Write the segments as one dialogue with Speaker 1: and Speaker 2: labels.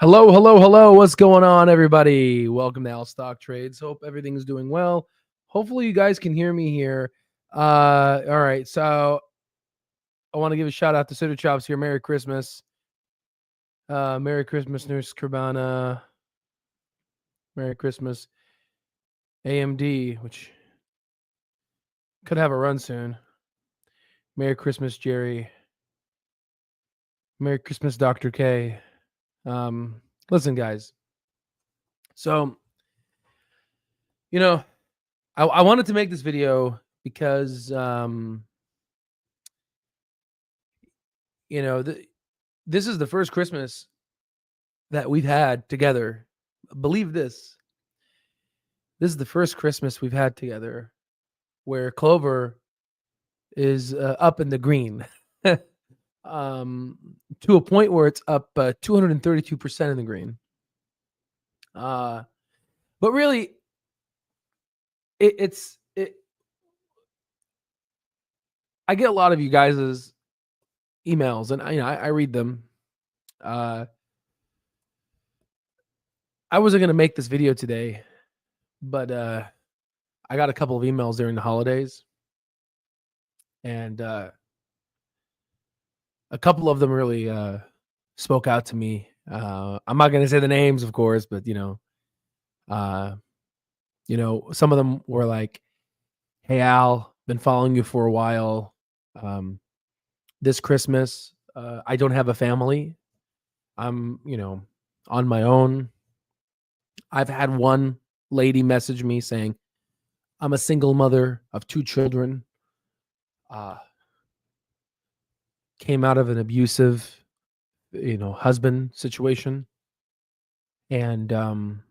Speaker 1: Hello, hello, hello. What's going on, everybody? Welcome to Al Stock Trades. Hope everything's doing well. Hopefully, you guys can hear me here. All right. So, I want to give a shout out to Sitter Chops here. Merry Christmas. Merry Christmas, Nurse Kurbana. Merry Christmas, AMD, which could have a run soon. Merry Christmas, Jerry. Merry Christmas, Dr. K. Listen, guys. So, I wanted to make this video because this is the first Christmas that we've had together. Believe this. This is the first Christmas we've had together where Clover is up in the green to a point where it's up 232% in the green. But really, I get a lot of you guys' emails, and I read them. I wasn't gonna make this video today, but I got a couple of emails during the holidays, and a couple of them really spoke out to me. I'm not gonna say the names, of course, but some of them were like, "Hey Al, been following you for a while. This Christmas, I don't have a family. I'm, on my own." I've had one lady message me saying, "I'm a single mother of 2 children. Came out of an abusive, husband situation, and I'm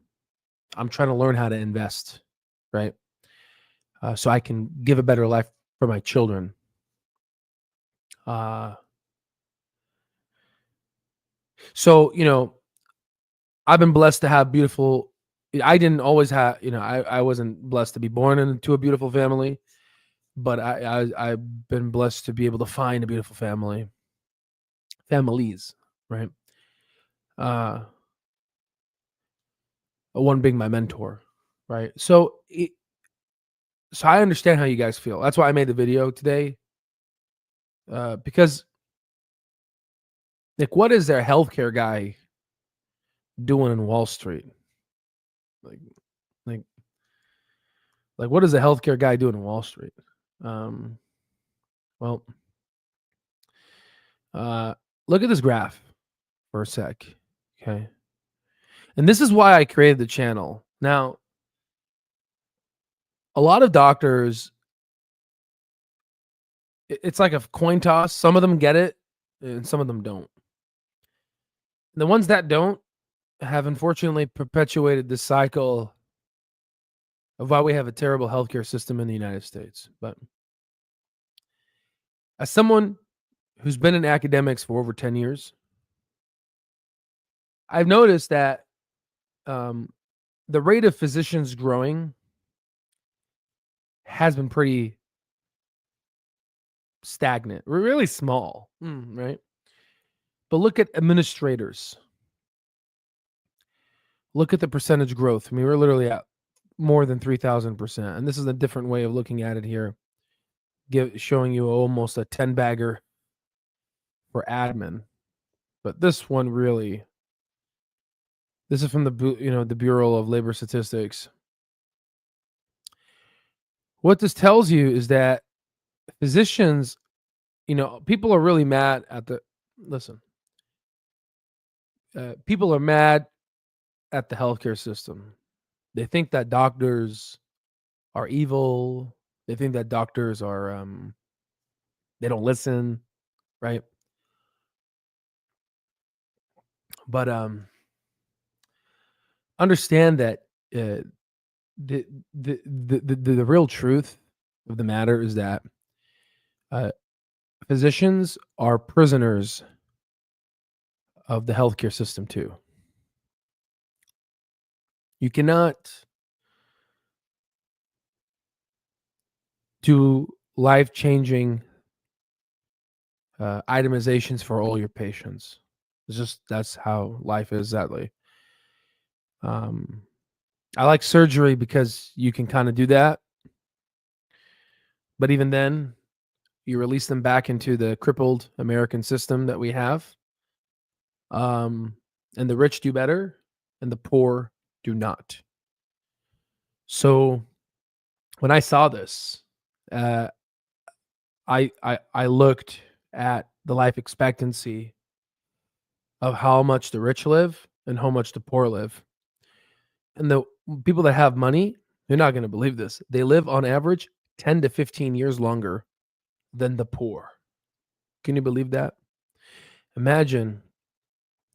Speaker 1: trying to learn how to invest, right? So I can give a better life for my children." So, I've been blessed to have beautiful. I didn't always have, I wasn't blessed to be born into a beautiful family, but I've been blessed to be able to find a beautiful families, right? One being my mentor, right? So I understand how you guys feel. That's why I made the video today, because what is their healthcare guy doing in Wall Street? Like what is the healthcare guy doing in Wall Street? Well, look at this graph for a sec, okay? And this is why I created the channel. Now, a lot of doctors, it's like a coin toss. Some of them get it, and some of them don't. The ones that don't have unfortunately perpetuated this cycle of why we have a terrible healthcare system in the United States. But as someone who's been in academics for over 10 years, I've noticed that the rate of physicians growing has been pretty stagnant, really small, right? But look at administrators. Look at the percentage growth. I mean, we're literally at more than 3,000%. And this is a different way of looking at it here, showing you almost a 10-bagger for admin. But this one really, this is from the Bureau of Labor Statistics. What this tells you is that physicians, people are really mad at people are mad at the healthcare system. They think that doctors are evil. They think that doctors are, they don't listen, right? But understand that the real truth of the matter is that physicians are prisoners of the healthcare system too. You cannot do life-changing itemizations for all your patients. That's how life is, sadly. I like surgery because you can kind of do that, but even then, you release them back into the crippled American system that we have. And the rich do better, and the poor do not. So when I saw this, uh, I looked at the life expectancy of how much the rich live and how much the poor live. And the people that have money, you're not going to believe this. They live on average 10 to 15 years longer than the poor. Can you believe that? Imagine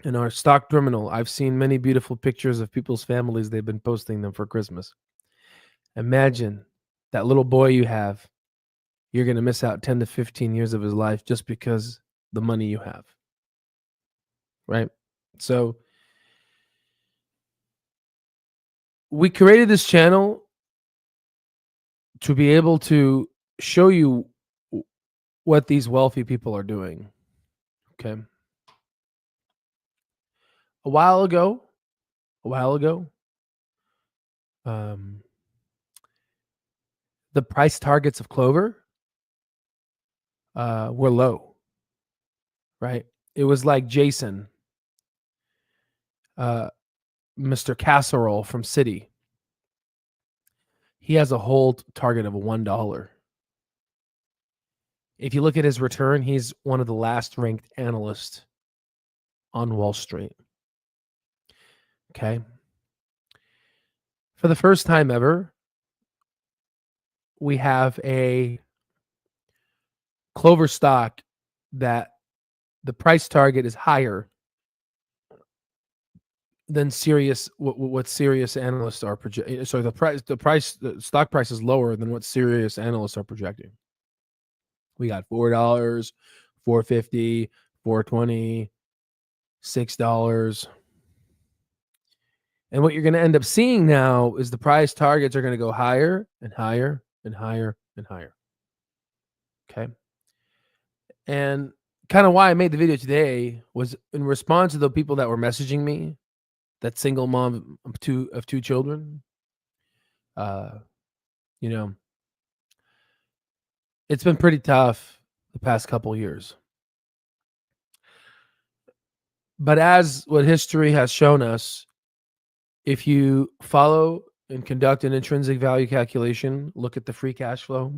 Speaker 1: in our stock terminal, I've seen many beautiful pictures of people's families. They've been posting them for Christmas. Imagine that little boy you have, you're going to miss out 10 to 15 years of his life just because the money you have. Right? So we created this channel to be able to show you what these wealthy people are doing. Okay. A while ago, um, the price targets of Clover were low, right? It was like Jason, Mr. Casserole from Citi. He has a hold target of $1. If you look at his return, he's one of the last ranked analysts on Wall Street. Okay. For the first time ever, we have a Clover stock that the price target is higher than what serious analysts are projecting. So the stock price is lower than what serious analysts are projecting. We got $4, $4.50, $4.20, $6. And what you're going to end up seeing now is the price targets are going to go higher and higher and higher and higher. Okay. And kind of why I made the video today was in response to the people that were messaging me, that single mom of two children. You know, it's been pretty tough the past couple years. But as what history has shown us, if you follow and conduct an intrinsic value calculation, look at the free cash flow,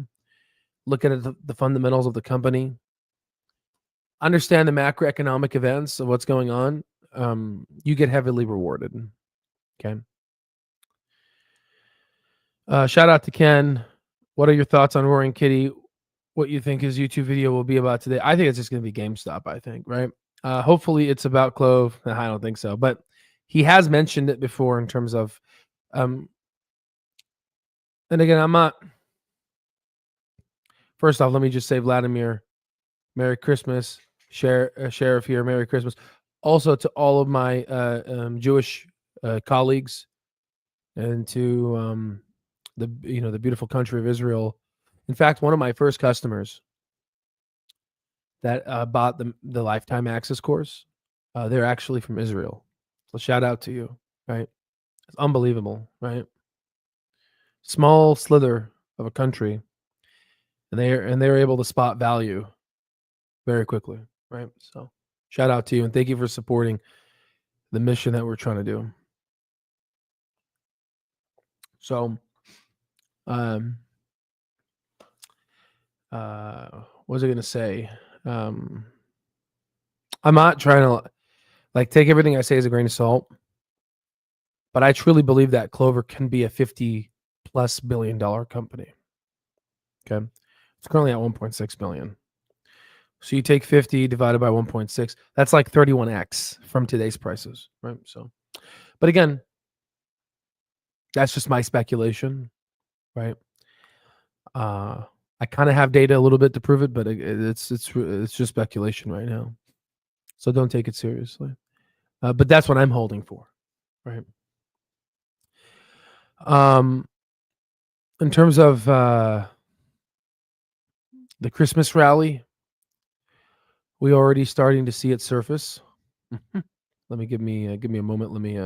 Speaker 1: look at the fundamentals of the company, understand the macroeconomic events of what's going on, you get heavily rewarded. Okay. Shout out to Ken. What are your thoughts on Roaring Kitty? What you think his YouTube video will be about today? I think it's just going to be GameStop, I think, right? Hopefully it's about Clove. I don't think so, but he has mentioned it before in terms of, and again, I'm not, first off, let me just say, Vladimir, Merry Christmas. Sheriff here, Merry Christmas. Also to all of my Jewish colleagues, and to the beautiful country of Israel. In fact, one of my first customers that bought the lifetime access course, they're actually from Israel. So shout out to you, right? It's unbelievable, right? Small slither of a country, and they're able to spot value very quickly, right? So shout out to you, and thank you for supporting the mission that we're trying to do. So, what was I going to say? I'm not trying to take everything I say as a grain of salt, but I truly believe that Clover can be a $50+ billion company. Okay. It's currently at 1.6 billion. So you take 50 divided by 1.6, that's like 31x from today's prices, right? So, but again, that's just my speculation, right? I kind of have data a little bit to prove it, but it's just speculation right now. So don't take it seriously. But that's what I'm holding for, right? In terms of the Christmas rally, we're already starting to see it surface. Let me give me a moment. Let me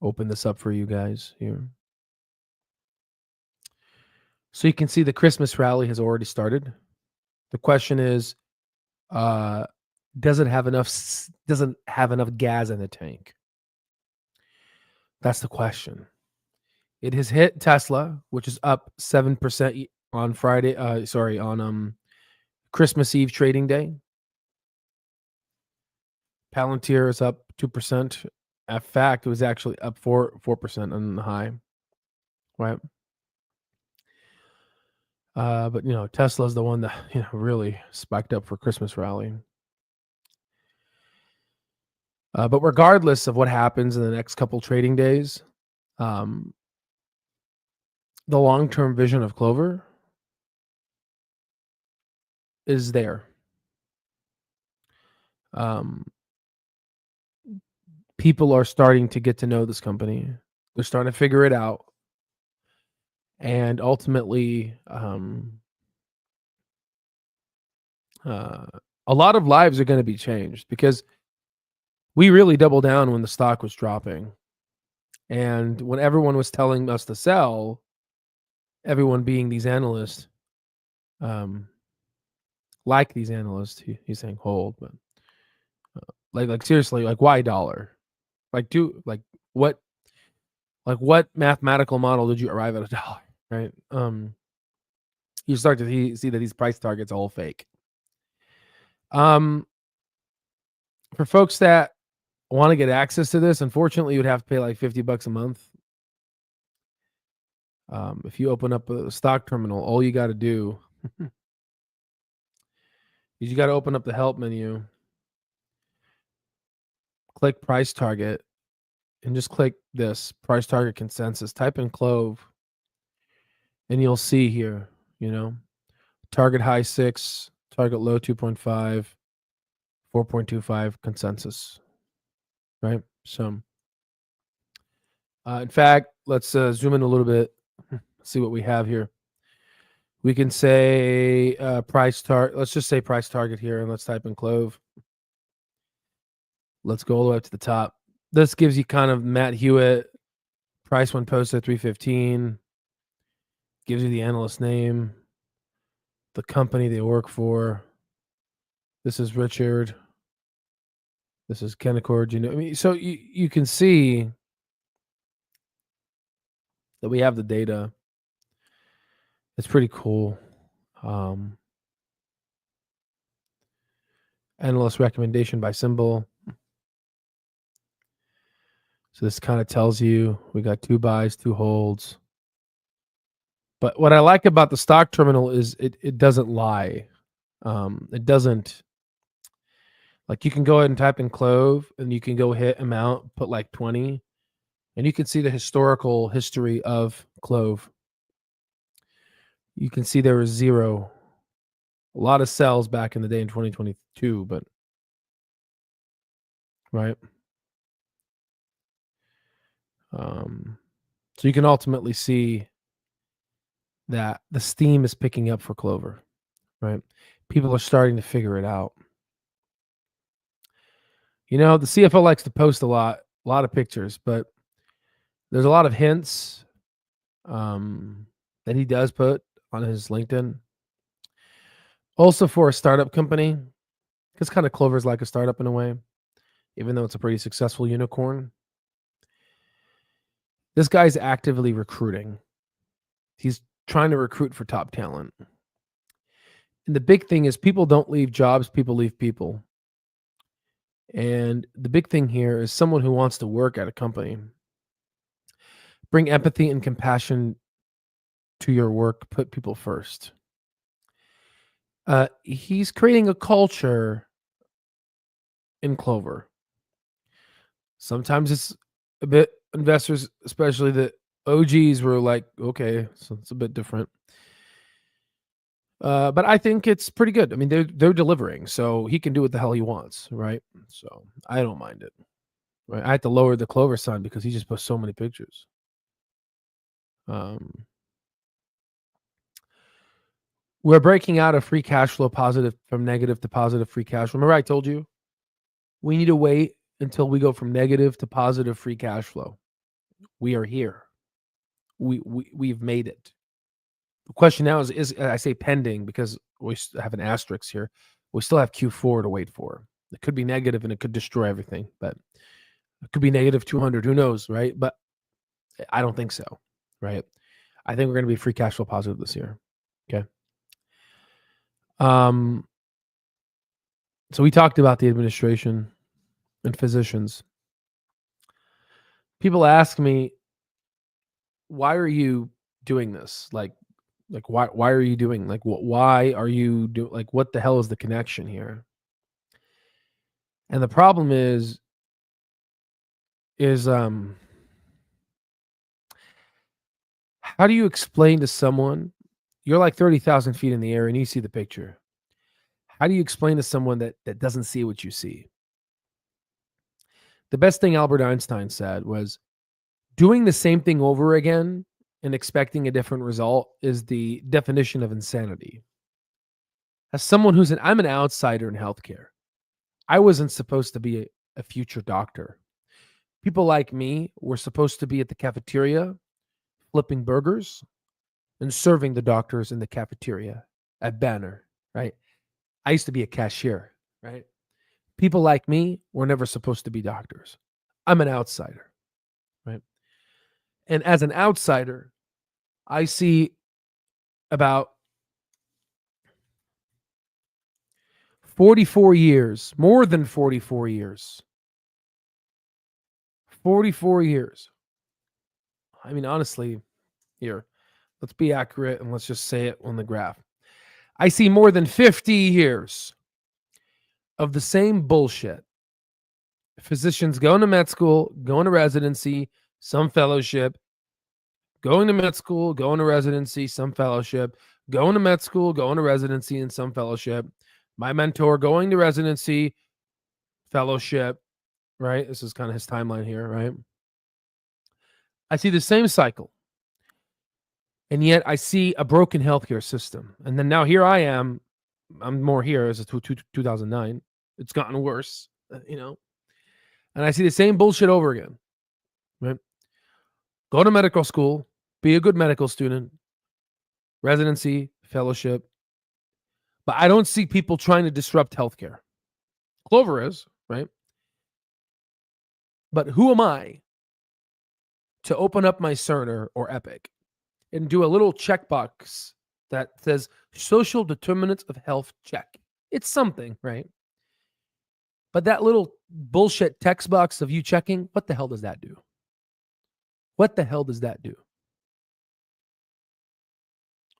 Speaker 1: open this up for you guys here. So you can see the Christmas rally has already started. The question is, uh, doesn't have enough gas in the tank? That's the question. It has hit Tesla, which is up 7% on Friday. On Christmas Eve trading day. Palantir is up 2%. In fact, it was actually up 4% on the high, right? But Tesla's the one that really spiked up for Christmas rally. But regardless of what happens in the next couple trading days, the long-term vision of Clover is there. People are starting to get to know this company. They're starting to figure it out. And ultimately, a lot of lives are going to be changed because we really doubled down when the stock was dropping. And when everyone was telling us to sell, everyone being these analysts, like these analysts, he's saying hold, but like seriously, like why dollar? What mathematical model did you arrive at a dollar, right? You start to see that these price targets are all fake. For folks that want to get access to this, unfortunately, you would have to pay like $50 a month. If you open up a stock terminal, all you got to do is you got to open up the help menu, click price target, and just click this price target consensus. Type in CLOV, and you'll see here, target high 6, target low 2.5, 4.25 consensus, right? So, in fact, let's zoom in a little bit, see what we have here. We can say price target. Let's just say price target here, and let's type in CLOV. Let's go all the way up to the top. This gives you kind of Matt Hewitt price when posted at 315. Gives you the analyst name, the company they work for. This is Richard. This is Canaccord. So you can see that we have the data. It's pretty cool. Analyst recommendation by symbol. So this kind of tells you we got 2 buys, 2 holds. But what I like about the stock terminal is it doesn't lie. It doesn't, like, you can go ahead and type in CLOV and you can go hit amount, put like 20, and you can see the historical history of CLOV. You can see there was 0. A lot of sells back in the day in 2022, but right. So you can ultimately see that the steam is picking up for Clover, right? People are starting to figure it out. The CFO likes to post a lot of pictures, but there's a lot of hints that he does put on his LinkedIn. Also for a startup company, because kind of Clover's like a startup in a way, even though it's a pretty successful unicorn. This guy's actively recruiting. He's trying to recruit for top talent. And the big thing is people don't leave jobs, people leave people. And the big thing here is someone who wants to work at a company. Bring empathy and compassion to your work, put people first. He's creating a culture in Clover. Sometimes it's a bit, investors, especially the OGs, were like, okay, so it's a bit different. But I think it's pretty good. I mean, they're delivering, so he can do what the hell he wants, right? So I don't mind it. Right? I had to lower the Clover sign because he just posts so many pictures. We're breaking out of free cash flow positive from negative to positive free cash flow. Remember I told you We need to wait until we go from negative to positive free cash flow. We are here. We've made it. The question now is I say pending because we have an asterisk here. We still have Q4 to wait for. It could be negative and it could destroy everything, but it could be negative 200. Who knows, right? But I don't think so, right? I think we're going to be free cash flow positive this year. Okay. So we talked about the administration and physicians. People ask me, why are you doing this? Like why are you doing, like, why are you doing, like, what the hell is the connection here? And the problem is how do you explain to someone, you're like 30,000 feet in the air and you see the picture? How do you explain to someone that doesn't see what you see? The best thing Albert Einstein said was, doing the same thing over again and expecting a different result is the definition of insanity. As someone I'm an outsider in healthcare. I wasn't supposed to be a future doctor. People like me were supposed to be at the cafeteria, flipping burgers and serving the doctors in the cafeteria at Banner, right? I used to be a cashier, right? People like me were never supposed to be doctors. I'm an outsider, right? And as an outsider, I see about 44 years, more than 44 years. 44 years. I mean, honestly, here, let's be accurate and let's just say it on the graph. I see more than 50 years of the same bullshit. Physicians going to med school, going to residency, some fellowship, going to med school, going to residency, some fellowship, going to med school, going to residency, and some fellowship. My mentor going to residency, fellowship, right? This is kind of his timeline here, right? I see the same cycle. And yet I see a broken healthcare system. And then now here I am. I'm more here as a 2009. It's gotten worse, And I see the same bullshit over again, right? Go to medical school, be a good medical student, residency, fellowship. But I don't see people trying to disrupt healthcare. Clover is, right? But who am I to open up my Cerner or Epic and do a little checkbox that says social determinants of health check? It's something, right? But that little bullshit text box of you checking, what the hell does that do? What the hell does that do?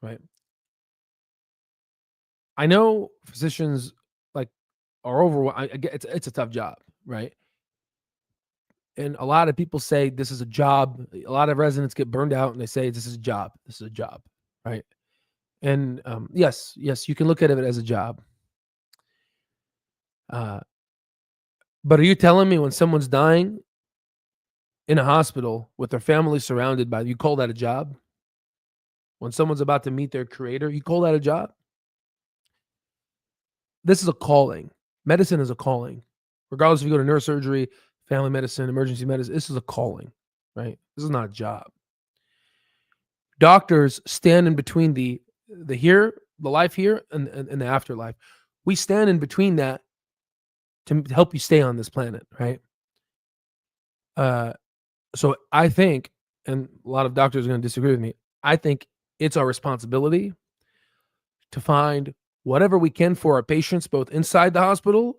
Speaker 1: Right? I know physicians are overwhelmed. It's a tough job, right? And a lot of people say this is a job. A lot of residents get burned out and they say this is a job. This is a job, right? And yes, you can look at it as a job. But are you telling me when someone's dying in a hospital with their family surrounded by, you call that a job? When someone's about to meet their creator, you call that a job? This is a calling. Medicine is a calling. Regardless if you go to neurosurgery, family medicine, emergency medicine, this is a calling, right? This is not a job. Doctors stand in between the life here and the afterlife. We stand in between that to help you stay on this planet, right? So I think, and a lot of doctors are going to disagree with me, I think it's our responsibility to find whatever we can for our patients, both inside the hospital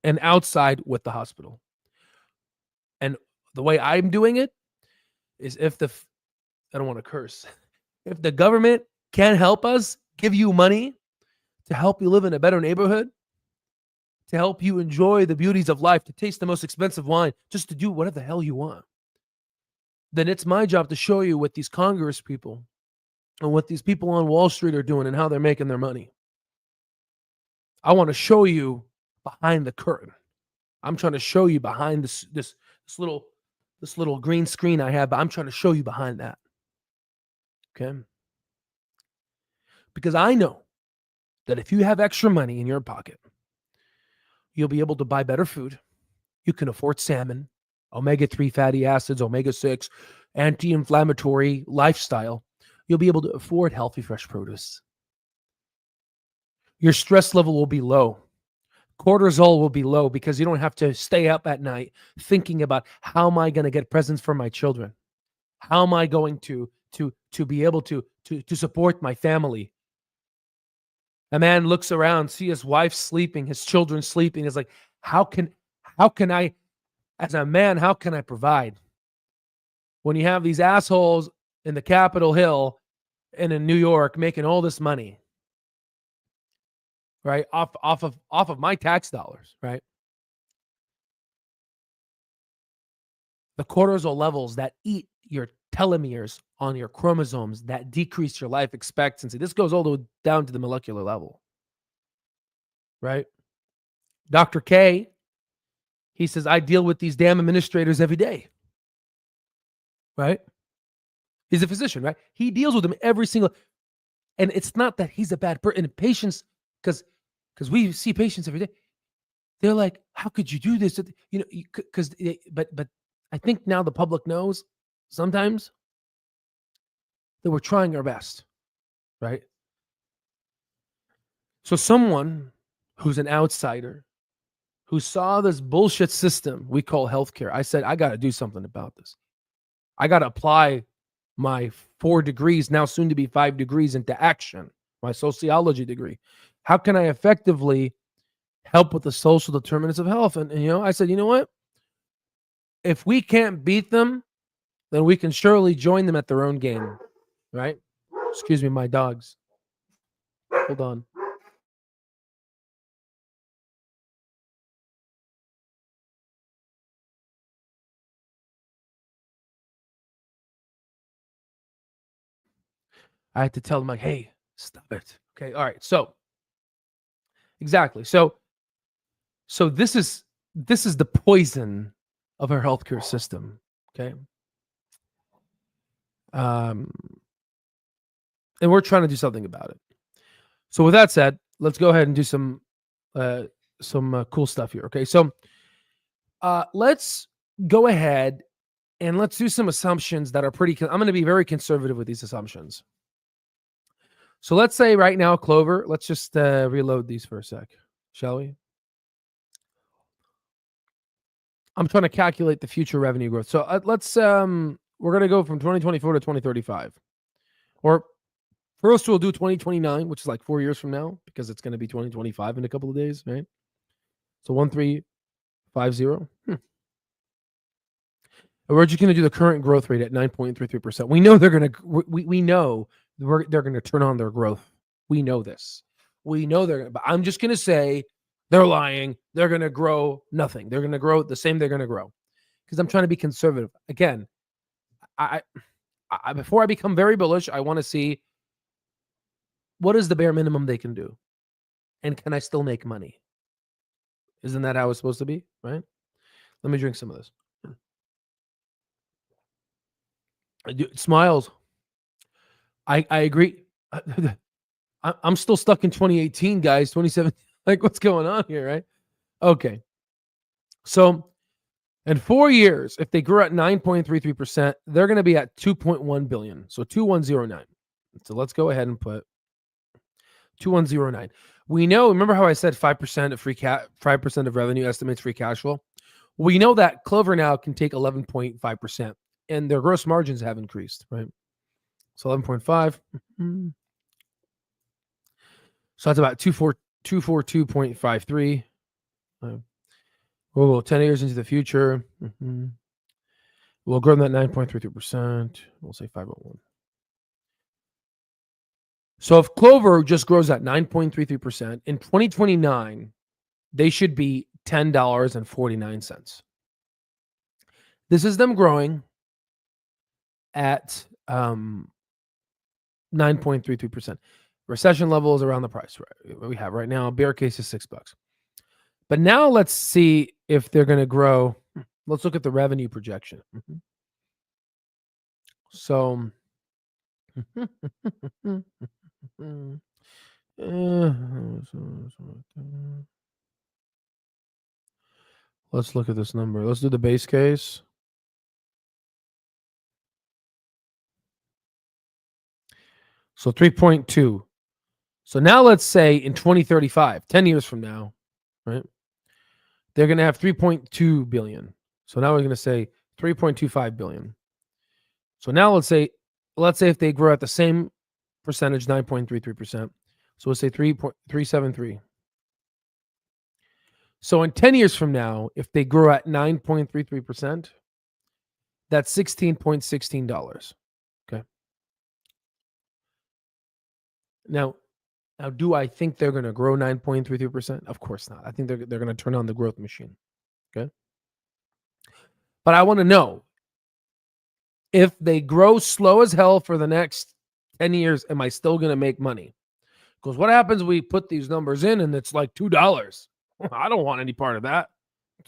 Speaker 1: and outside with the hospital. And the way I'm doing it is I don't want to curse, if the government can help us, give you money to help you live in a better neighborhood, to help you enjoy the beauties of life, to taste the most expensive wine, just to do whatever the hell you want, then it's my job to show you what these Congress people and what these people on Wall Street are doing and how they're making their money. I want to show you behind the curtain. I'm trying to show you behind this little green screen I have, but I'm trying to show you behind that. Okay? Because I know that if you have extra money in your pocket, You'll be able to buy better food. You can afford salmon, omega-3 fatty acids, omega-6, anti-inflammatory lifestyle. You'll be able to afford healthy, fresh produce. Your stress level will be low. Cortisol will be low because you don't have to stay up at night thinking about how am I going to get presents for my children? How am I going to be able to support my family? A man looks around, see his wife sleeping, his children sleeping. Is like, how can I, as a man, how can I provide? When you have these assholes in the Capitol Hill and in New York making all this money, right? Off of my tax dollars, right? The cortisol levels that eat your telomeres on your chromosomes, that decrease your life expectancy. This goes all the way down to the molecular level, right? Dr. K, he says, I deal with these damn administrators every day, right? He's a physician, right? He deals with them every single, and it's not that he's a bad person. And patients, because we see patients every day, they're like, how could you do this? You know, because, but I think now the public knows sometimes that we're trying our best, right? So someone who's an outsider, who saw this bullshit system we call healthcare, I said, I got to do something about this. I got to apply my 4 degrees, now soon to be 5 degrees, into action, my sociology degree. How can I effectively help with the social determinants of health? And you know, I said, you know what? If we can't beat them, then we can surely join them at their own game, right? Excuse me, my dogs. Hold on. I had to tell them, like, hey, stop it. Okay, all right. So exactly. So this is the poison of our healthcare system. Okay. And we're trying to do something about it. So with that said, let's go ahead and do some cool stuff here. Okay. So let's go ahead and let's do some assumptions that are pretty, I'm going to be very conservative with these assumptions. So let's say right now, Clover, let's just reload these for a sec, shall we? I'm trying to calculate the future revenue growth. So let's, we're going to go from 2024 to 2035. Or first we'll do 2029, which is like 4 years from now, because it's going to be 2025 in a couple of days, right? So 1350. We're just going to do the current growth rate at 9.33%. We know they're going to, we know they're going to turn on their growth. We know this. We know they're going to, but I'm just going to say they're lying. They're going to grow nothing. They're going to grow the same they're going to grow, because I'm trying to be conservative. Again, I before I become very bullish, I want to see what is the bare minimum they can do, and can I still make money? Isn't that how it's supposed to be, right? Let me drink some of this. Smiles. I agree. I'm still stuck in 2018, guys. 27. Like, what's going on here, right? Okay. So in 4 years, if they grew at 9.33%, they're going to be at 2.1 billion. So 2109. So let's go ahead and put 2109. We know, remember how I said 5% of 5% of revenue estimates free cash flow? We know that Clover now can take 11.5%, and their gross margins have increased, right? So 11.5. So that's about 242.53. We'll go 10 years into the future. We'll grow that 9.33%. We'll say 501. So if Clover just grows at 9.33%, in 2029, they should be $10.49. This is them growing at 9.33%. Recession level is around the price we have right now. Bear case is $6. But now let's see if they're going to grow. Let's look at the revenue projection. So Let's look at this number. Let's do the base case. So 3.2. So now let's say in 2035, 10 years from now, right? They're going to have 3.2 billion. So now we're going to say 3.25 billion. So now let's say if they grow at the same percentage, 9.33%. So let's say 3.373. So in 10 years from now, if they grow at 9.33%, that's $16.16. Okay. Now, do I think they're going to grow 9.33%? Of course not. I think they're going to turn on the growth machine. Okay. But I want to know, if they grow slow as hell for the next 10 years, am I still going to make money? Because what happens when we put these numbers in and it's like $2? I don't want any part of that.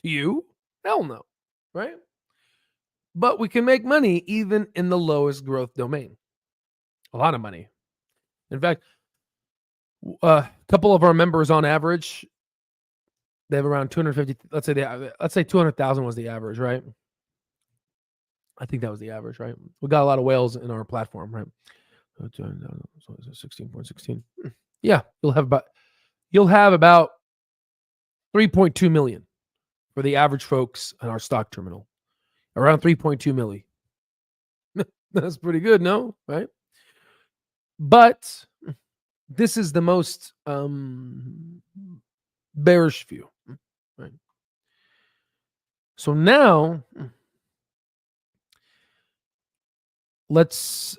Speaker 1: Do you? Hell no. Right? But we can make money even in the lowest growth domain. A lot of money. In fact, a couple of our members on average, they have around 250. Let's say 200,000 was the average, right? I think that was the average, right? We got a lot of whales in our platform, right? 16.16. Yeah, you'll have about 3.2 million for the average folks in our stock terminal. Around 3.2 milli. That's pretty good, no? Right? But this is the most bearish view, right? So now let's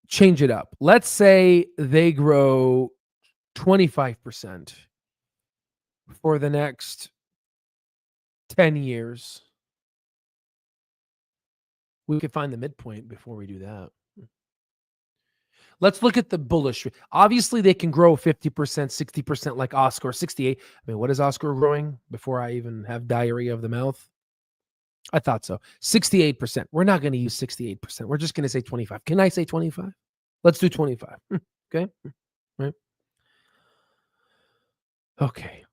Speaker 1: change it up. Let's say they grow 25% for the next 10 years. We could find the midpoint before we do that. Let's look at the bullish. Obviously, they can grow 50%, 60% like Oscar, 68. I mean, what is Oscar growing before I even have diarrhea of the mouth? I thought so. 68%. We're not going to use 68%. We're just going to say 25. Can I say 25? Let's do 25. Okay. Right. Okay.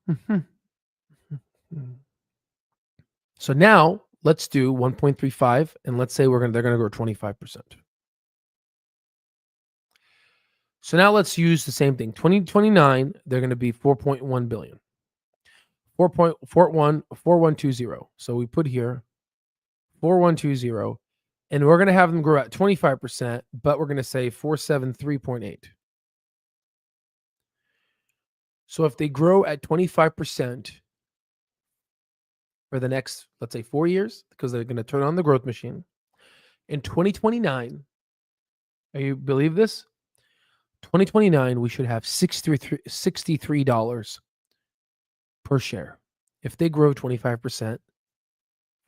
Speaker 1: So now let's do 1.35 and let's say they're going to grow 25%. So now let's use the same thing. 2029, they're going to be 4.1 billion. 4120. So we put here 4120, and we're going to have them grow at 25%, but we're going to say 473.8. So if they grow at 25% for the next, let's say 4 years, because they're going to turn on the growth machine, in 2029, you believe this? 2029, we should have $63 per share. If they grow 25%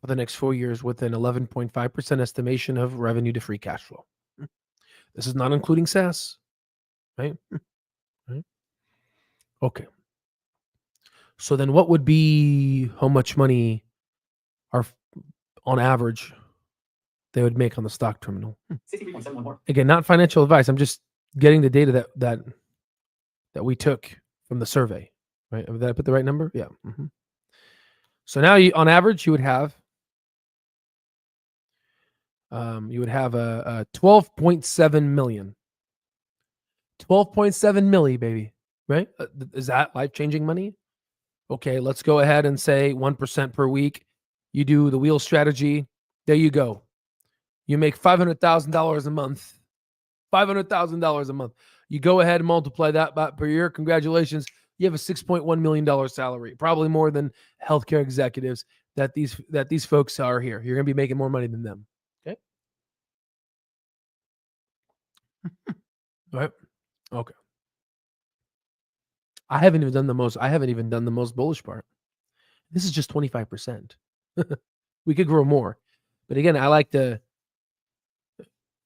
Speaker 1: for the next 4 years with an 11.5% estimation of revenue to free cash flow. This is not including SaaS, right? Right? Okay. So then what would be how much money are on average they would make on the stock terminal? 63.714. Again, not financial advice. I'm just getting the data that we took from the survey, right? Did I put the right number? Yeah. Mm-hmm. So now on average, you would have a 12.7 million. 12.7 milli, baby, right? Is that life-changing money? Okay, let's go ahead and say 1% per week. You do the wheel strategy. There you go. You make $500,000 a month. $500,000 a month. You go ahead and multiply that by per year. Congratulations. You have a $6.1 million salary, probably more than healthcare executives that these folks are here. You're going to be making more money than them. Okay. All right. Okay. I haven't even done the most bullish part. This is just 25%. We could grow more. But again,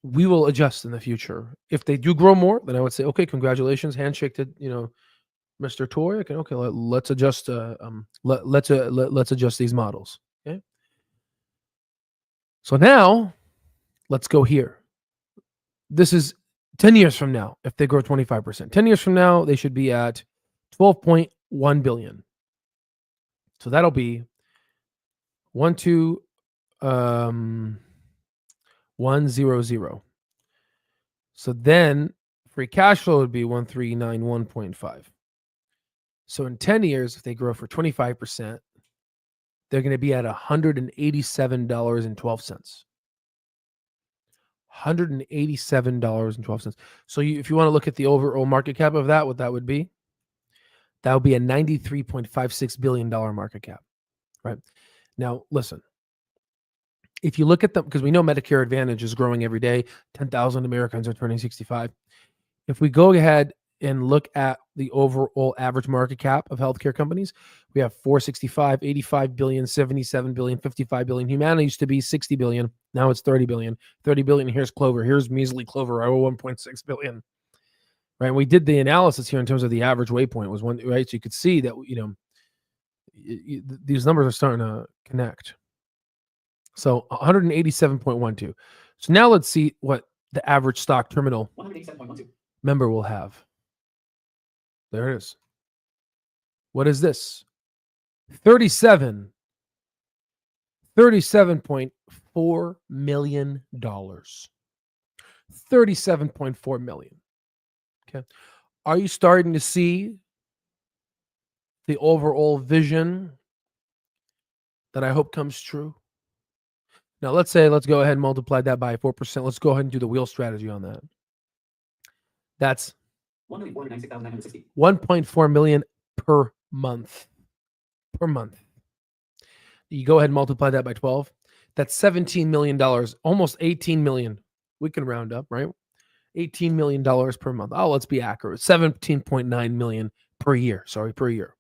Speaker 1: we will adjust in the future. If they do grow more, then I would say, okay, congratulations, handshake to, Mr. Toy. Okay, let's adjust. Let's adjust these models. Okay. So now, let's go here. This is 10 years from now. If they grow 25%, 10 years from now, they should be at 12.1 billion. So that'll be 1,2,100. So then free cash flow would be 1,391.5. So in 10 years, if they grow for 25%, they're going to be at $187.12. $187.12. So if you want to look at the overall market cap of that, what that would be a $93.56 billion market cap, right? Now, listen, if you look at them, because we know Medicare Advantage is growing every day, 10,000 Americans are turning 65. If we go ahead and look at the overall average market cap of healthcare companies, we have 465, 85 billion, 77 billion, 55 billion. Humana used to be 60 billion. Now it's 30 billion. 30 billion. Here's Clover. Here's measly Clover. 1.6 billion. Right. We did the analysis here in terms of the average waypoint was one, right? So you could see that, these numbers are starting to connect. So 187.12. So now let's see what the average stock terminal member will have. There it is. What is this? $37.4 million. $37.4 million. Okay. Are you starting to see the overall vision that I hope comes true? Now, let's go ahead and multiply that by 4%. Let's go ahead and do the wheel strategy on that. That's 1.4 million per month. Per month. You go ahead and multiply that by 12. That's $17 million, almost 18 million. We can round up, right? $18 million per month. Oh, let's be accurate. 17.9 million per year. Sorry, per year.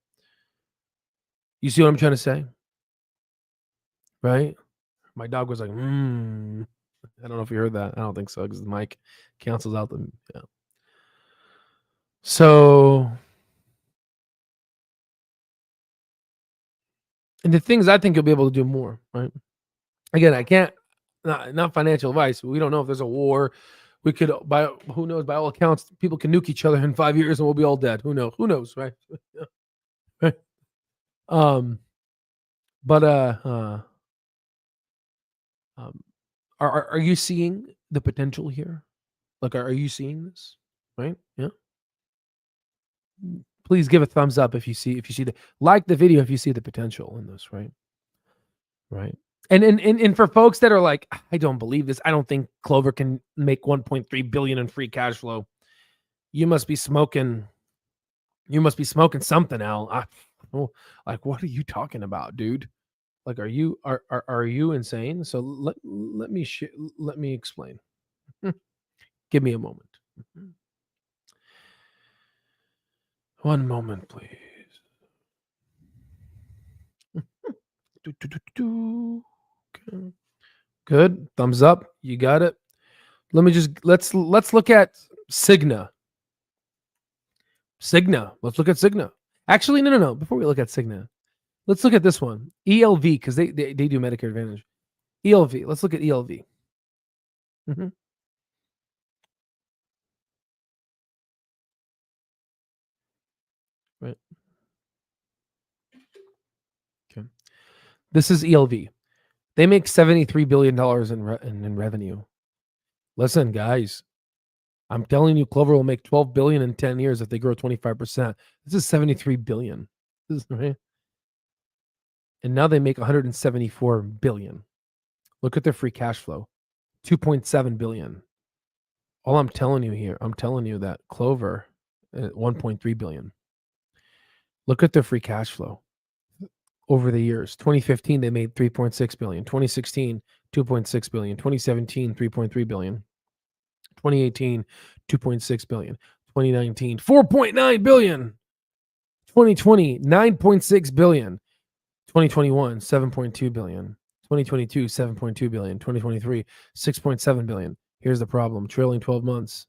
Speaker 1: You see what I'm trying to say? Right? My dog was like, I don't know if you heard that. I don't think so because the mic cancels out the, yeah. So, and the things I think you'll be able to do more, right? Again, I can't, not financial advice. We don't know if there's a war. We could, who knows, by all accounts, people can nuke each other in 5 years and we'll be all dead. Who knows, right? Right. Are you seeing the potential here? Like, are you seeing this? Right? Yeah. Please give a thumbs up if you see like the video if you see the potential in this, right? Right. And for folks that are like, I don't believe this. I don't think Clover can make 1.3 billion in free cash flow. You must be smoking. You must be smoking something, Al. Like, what are you talking about, dude? Like, are you insane? So let me explain. Give me a moment. One moment, please. Okay. Good. Thumbs up. You got it. Let's look at Cigna. Let's look at Cigna. Actually, no. Before we look at Cigna, let's look at this one. ELV, because they do Medicare Advantage. ELV. Let's look at ELV. Mm-hmm. Right. Okay. This is ELV. They make $73 billion in revenue. Listen, guys, I'm telling you, Clover will make $12 billion in 10 years if they grow 25%. This is $73 billion. This is, right? And now they make $174 billion. Look at their free cash flow, $2.7 billion. All I'm telling you here, I'm telling you that Clover, $1.3 billion. Look at their free cash flow over the years. 2015, they made $3.6 billion. 2016, $2.6 billion. 2017, $3.3 billion. 2018, $2.6 billion. 2019, $4.9 billion. 2020, $9.6 billion. 2021, $7.2 billion. 2022, $7.2 billion. 2023, $6.7 billion. Here's the problem. Trailing 12 months,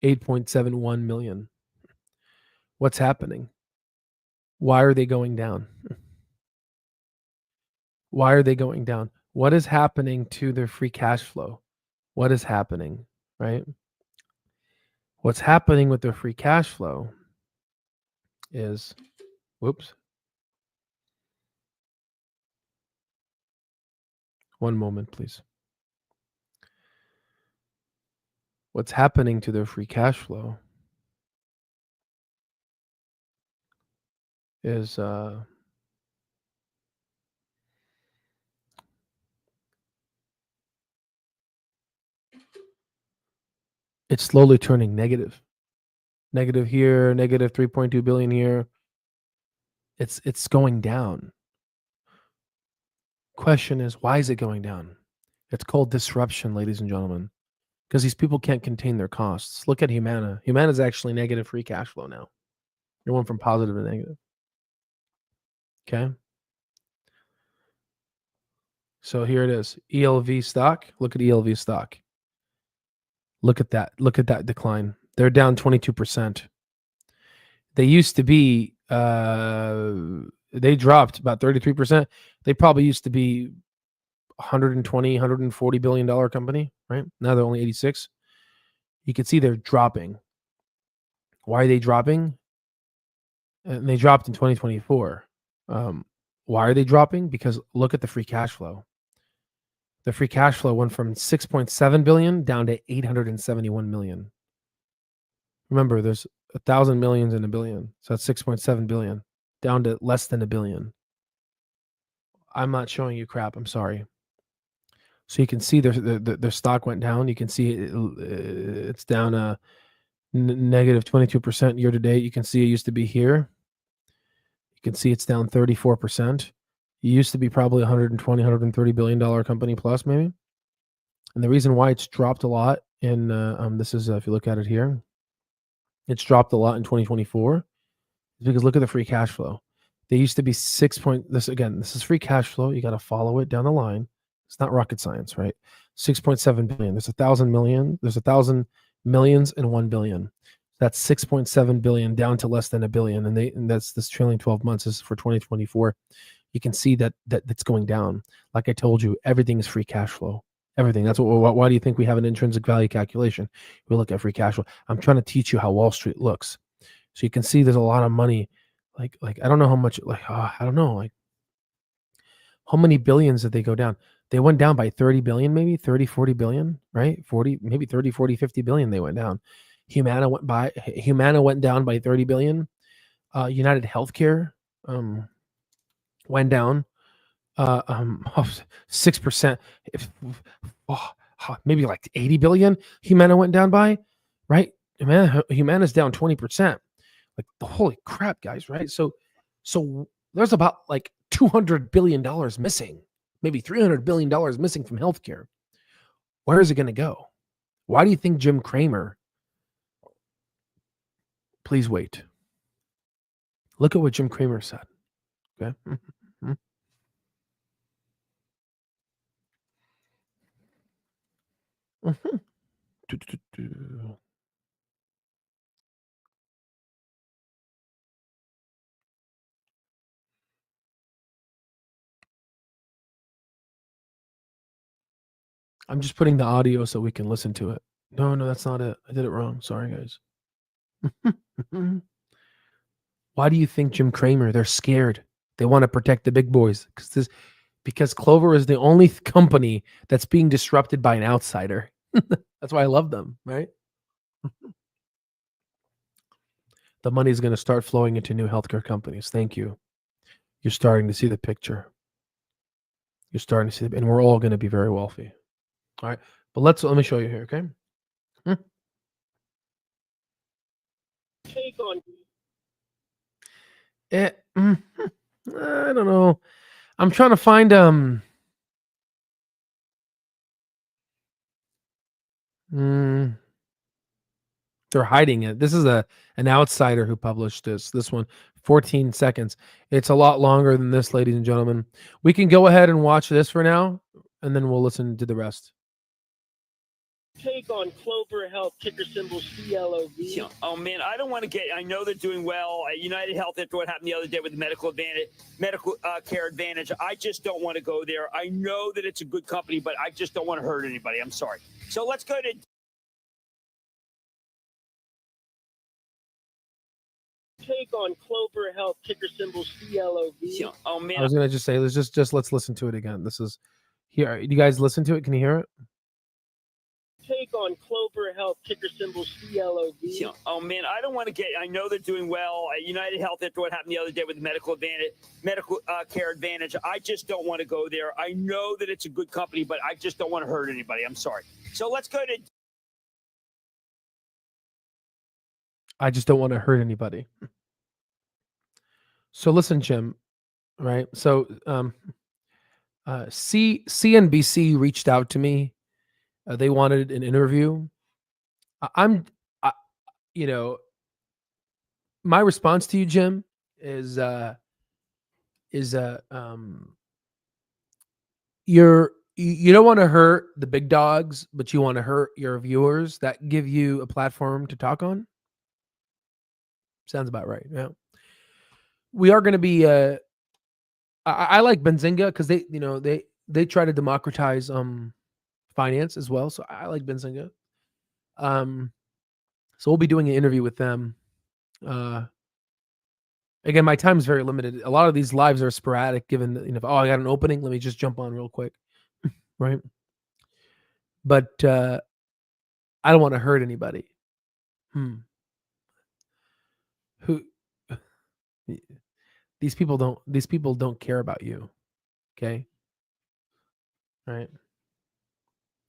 Speaker 1: $8.71 million. What's happening? Why are they going down? Why are they going down? What is happening to their free cash flow? What is happening, right? What's happening with their free cash flow is, whoops. One moment, please. What's happening to their free cash flow is it's slowly turning negative. Negative here, negative 3.2 billion here. It's going down. Question is, why is it going down? It's called disruption, ladies and gentlemen, because these people can't contain their costs. Look at Humana. Humana is actually negative free cash flow now. It went from positive to negative. Okay. So here it is. ELV stock. Look at ELV stock. Look at that. Look at that decline. They're down 22%. They used to be, they dropped about 33%. They probably used to be 120, $140 billion company, right? Now they're only 86. You can see they're dropping. Why are they dropping? And they dropped in 2024. Why are they dropping? Because look at the free cash flow. The free cash flow went from 6.7 billion down to 871 million. Remember, there's 1,000 millions in a billion. So that's 6.7 billion down to less than a billion. I'm not showing you crap. I'm sorry. So you can see their stock went down. You can see it's down negative 22% year to date. You can see it used to be here. You can see it's down 34%. It used to be probably 120, $130 billion company plus maybe. And the reason why it's dropped a lot in this is if you look at it here, it's dropped a lot in 2024 is because look at the free cash flow. They used to be this is free cash flow. You got to follow it down the line. It's not rocket science, right? 6.7 billion. There's 1,000 million. There's 1,000 millions and 1 billion. That's 6.7 billion down to less than a billion. And that's this trailing 12 months is for 2024. You can see that's going down. Like I told you, everything is free cash flow. Everything. That's why do you think we have an intrinsic value calculation? We look at free cash flow. I'm trying to teach you how Wall Street looks. So you can see there's a lot of money. Like I don't know how much, I don't know, like how many billions did they go down? They went down by 30 billion, maybe 30, 40 billion, right? 40, maybe 30, 40, 50 billion they went down. Humana went down by 30 billion. United Healthcare went down 6%. Maybe like 80 billion Humana went down by, right? Humana's down 20%. Like, holy crap, guys, right? So there's about like $200 billion missing, maybe $300 billion missing from healthcare. Where is it going to go? Why do you think Jim Cramer? Please wait. Look at what Jim Cramer said. Okay. I'm just putting the audio so we can listen to it. No, that's not it. I did it wrong. Sorry, guys. Why do you think Jim Cramer? They're scared. They want to protect the big boys because Clover is the only company that's being disrupted by an outsider. That's why I love them, right? The money is going to start flowing into new healthcare companies. Thank you. You're starting to see the picture. You're starting to see, and we're all going to be very wealthy. All right, but let me show you here, okay? Take on. I don't know. I'm trying to find they're hiding it. This is an outsider who published this one, 14 seconds. It's a lot longer than this, ladies and gentlemen. We can go ahead and watch this for now, and then we'll listen to the rest. Take on Clover Health, ticker symbol CLOV.
Speaker 2: Oh man, I don't want to get. I know they're doing well. United Health, after what happened the other day with the medical care advantage, I just don't want to go there. I know that it's a good company, but I just don't want to hurt anybody. I'm sorry. So let's go to. Take on Clover Health, ticker symbol CLOV. Oh man, I was gonna just say let's listen to it again. This is
Speaker 1: Here, you guys listen to it? Can you hear it?
Speaker 3: Take on Clover Health, ticker symbol CLOV.
Speaker 2: Yeah. Oh man, I don't want to get. I know they're doing well. United Health, after what happened the other day with the medical care advantage, I just don't want to go there. I know that it's a good company, but I just don't want to hurt anybody. I'm sorry. So let's go to.
Speaker 1: I just don't want to hurt anybody. So listen, Jim. Right. So CNBC reached out to me. They wanted an interview. My response to you, Jim, is you don't want to hurt the big dogs, but you want to hurt your viewers that give you a platform to talk on. Sounds about right. Yeah. We are going to be. I like Benzinga because they try to democratize finance as well. So I like Benzinga. So we'll be doing an interview with them. Again, my time is very limited. A lot of these lives are sporadic, given that, I got an opening, let me just jump on real quick. Right. But I don't want to hurt anybody. Who these people don't care about you. Okay. All right.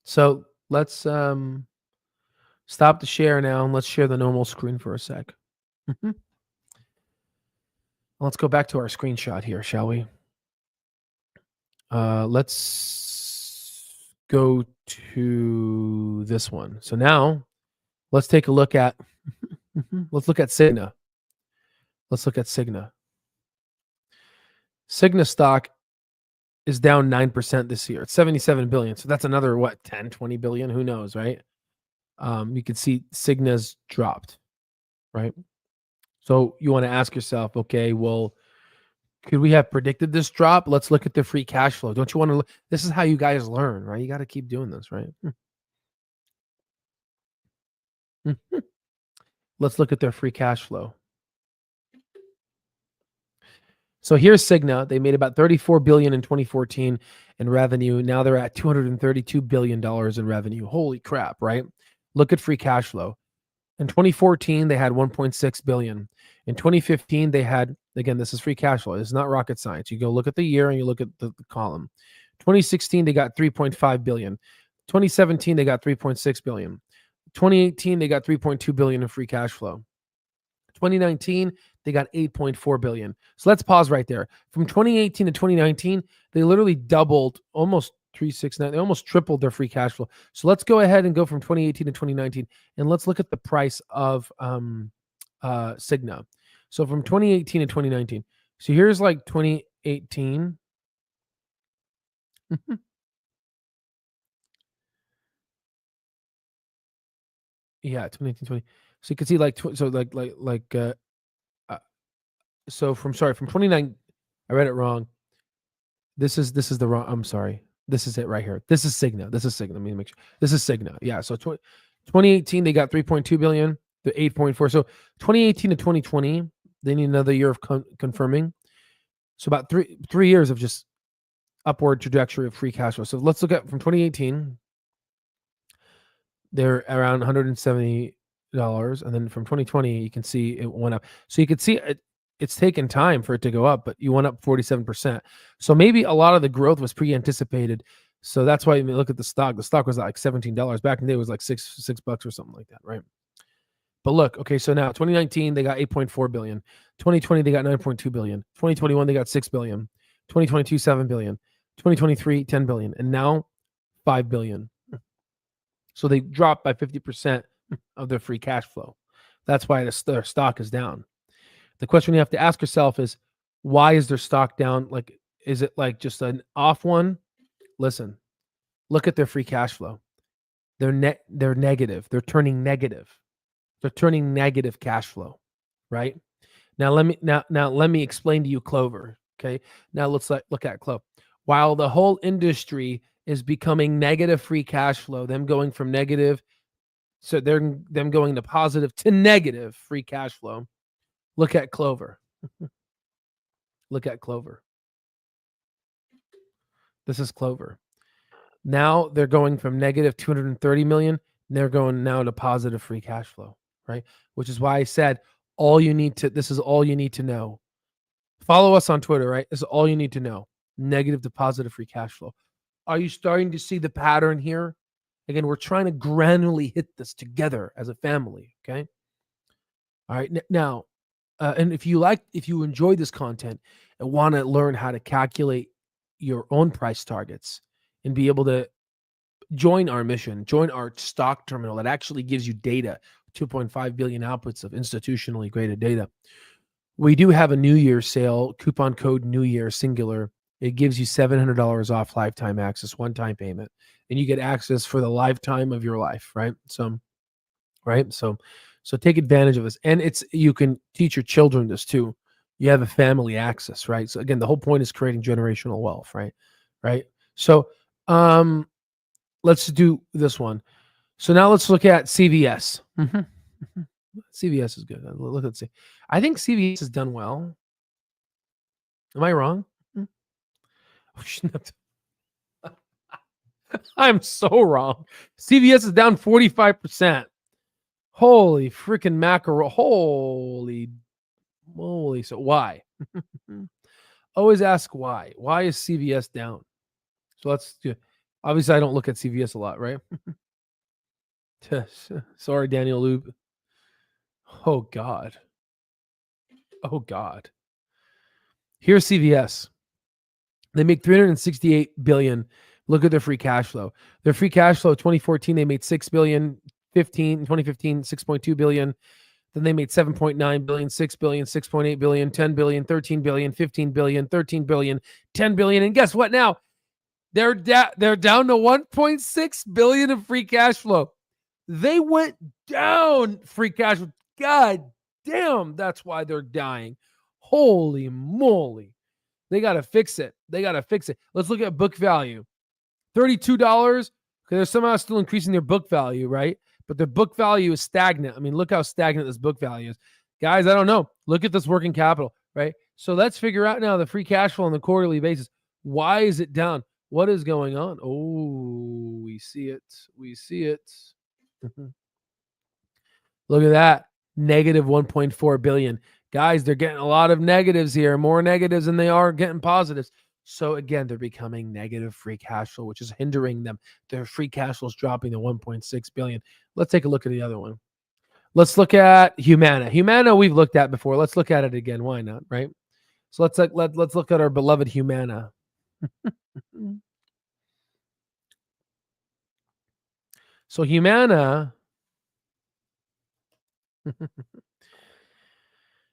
Speaker 1: So let's stop the share now and let's share the normal screen for a sec. Let's go back to our screenshot here, shall we? Let's go to this one. So now let's take a look at Cigna. Let's look at Cigna. Cigna stock is down 9% this year. It's 77 billion. So that's another 10, 20 billion, who knows, right? You can see Cigna's dropped, right? So you want to ask yourself, okay, well, could we have predicted this drop? Let's look at the free cash flow. Don't you want to look? This is how you guys learn, right? You got to keep doing this, right? Let's look at their free cash flow. So here's Cigna. They made about $34 billion in 2014 in revenue. Now they're at $232 billion in revenue. Holy crap, right? Look at free cash flow. In 2014, they had $1.6 billion. In 2015, they had, again, this is free cash flow. It's not rocket science. You go look at the year and you look at the column. 2016, they got $3.5 billion. 2017, they got $3.6 billion. 2018, they got $3.2 billion in free cash flow. 2019, they got $8.4 billion. So let's pause right there. From 2018 to 2019, they literally doubled, almost 369. They almost tripled their free cash flow. So let's go ahead and go from 2018 to 2019, and let's look at the price of Cigna. So from 2018 to 2019. So here's like 2018. Yeah, 2018, 20. So you can see so from 29, I read it wrong. This is the wrong, I'm sorry. This is it right here. This is Cigna. Let me make sure. This is Cigna. Yeah, so 2018 they got 3.2 billion, the 8.4. So 2018 to 2020, they need another year of confirming. So about three years of just upward trajectory of free cash flow. So let's look at from 2018. They're around $170, and then from 2020 you can see it went up. So you can see it's taken time for it to go up, but you went up 47%. So maybe a lot of the growth was pre-anticipated. So that's why you look at the stock. The stock was like $17. Back in the day, it was like $6 or something like that, right? But look, okay, so now 2019 they got 8.4 billion. 2020 they got 9.2 billion. 2021 they got 6 billion. 2022 7 billion. 2023 10 billion, and now 5 billion. So they dropped by 50% of their free cash flow. That's why their stock is down. The question you have to ask yourself is, why is their stock down? Like, is it like just an off one? Listen, look at their free cash flow. They're negative. They're turning negative. They're turning negative cash flow, right? Now let me explain to you Clover. Okay. Now let's look at Clover. While the whole industry is becoming negative free cash flow, them going from negative, so them going to positive to negative free cash flow. Look at Clover. Look at Clover. This is Clover. Now they're going from negative 230 million. They're going now to positive free cash flow, right? Which is why I said this is all you need to know. Follow us on Twitter, right? This is all you need to know. Negative to positive free cash flow. Are you starting to see the pattern here? Again, we're trying to granularly hit this together as a family, okay? All right. Now, and if you enjoy this content and want to learn how to calculate your own price targets and be able to join our mission, join our stock terminal that actually gives you data, 2.5 billion outputs of institutionally graded data. We do have a New Year sale, coupon code New Year singular. It gives you $700 off lifetime access, one-time payment, and you get access for the lifetime of your life, right? So take advantage of this. And you can teach your children this too. You have a family access, right? So again, the whole point is creating generational wealth, right? Right. So let's do this one. So now let's look at CVS. CVS is good. Look at see. I think CVS has done well. Am I wrong? I'm so wrong. CVS is down 45%. Holy freaking mackerel. Holy moly. So why? Always ask why. Why is CVS down? So let's do. Obviously, I don't look at CVS a lot, right? Sorry, Daniel Lube. Oh, God. Oh, God. Here's CVS. They make $368 billion. Look at their free cash flow. Their free cash flow, 2014, they made $6 billion. 2015, $6.2 billion. Then they made $7.9 billion, $6 billion, $6.8 billion, $10 billion, $13 billion, $15 billion, $13 billion, $10 billion. And guess what now? They're down to $1.6 billion of free cash flow. They went down free cash flow. God damn, that's why they're dying. Holy moly. They got to fix it. Let's look at book value. $32, because they're somehow still increasing their book value, right? But their book value is stagnant. I mean, look how stagnant this book value is. Guys, I don't know. Look at this working capital, right? So let's figure out now the free cash flow on the quarterly basis. Why is it down? What is going on? Oh, we see it. Look at that. Negative 1.4 billion. Guys, they're getting a lot of negatives here, more negatives than they are getting positives. So again, they're becoming negative free cash flow, which is hindering them. Their free cash flow is dropping to 1.6 billion. Let's take a look at the other one. Let's look at Humana. Humana we've looked at before. Let's look at it again. Why not, right? So let's look at our beloved Humana. So Humana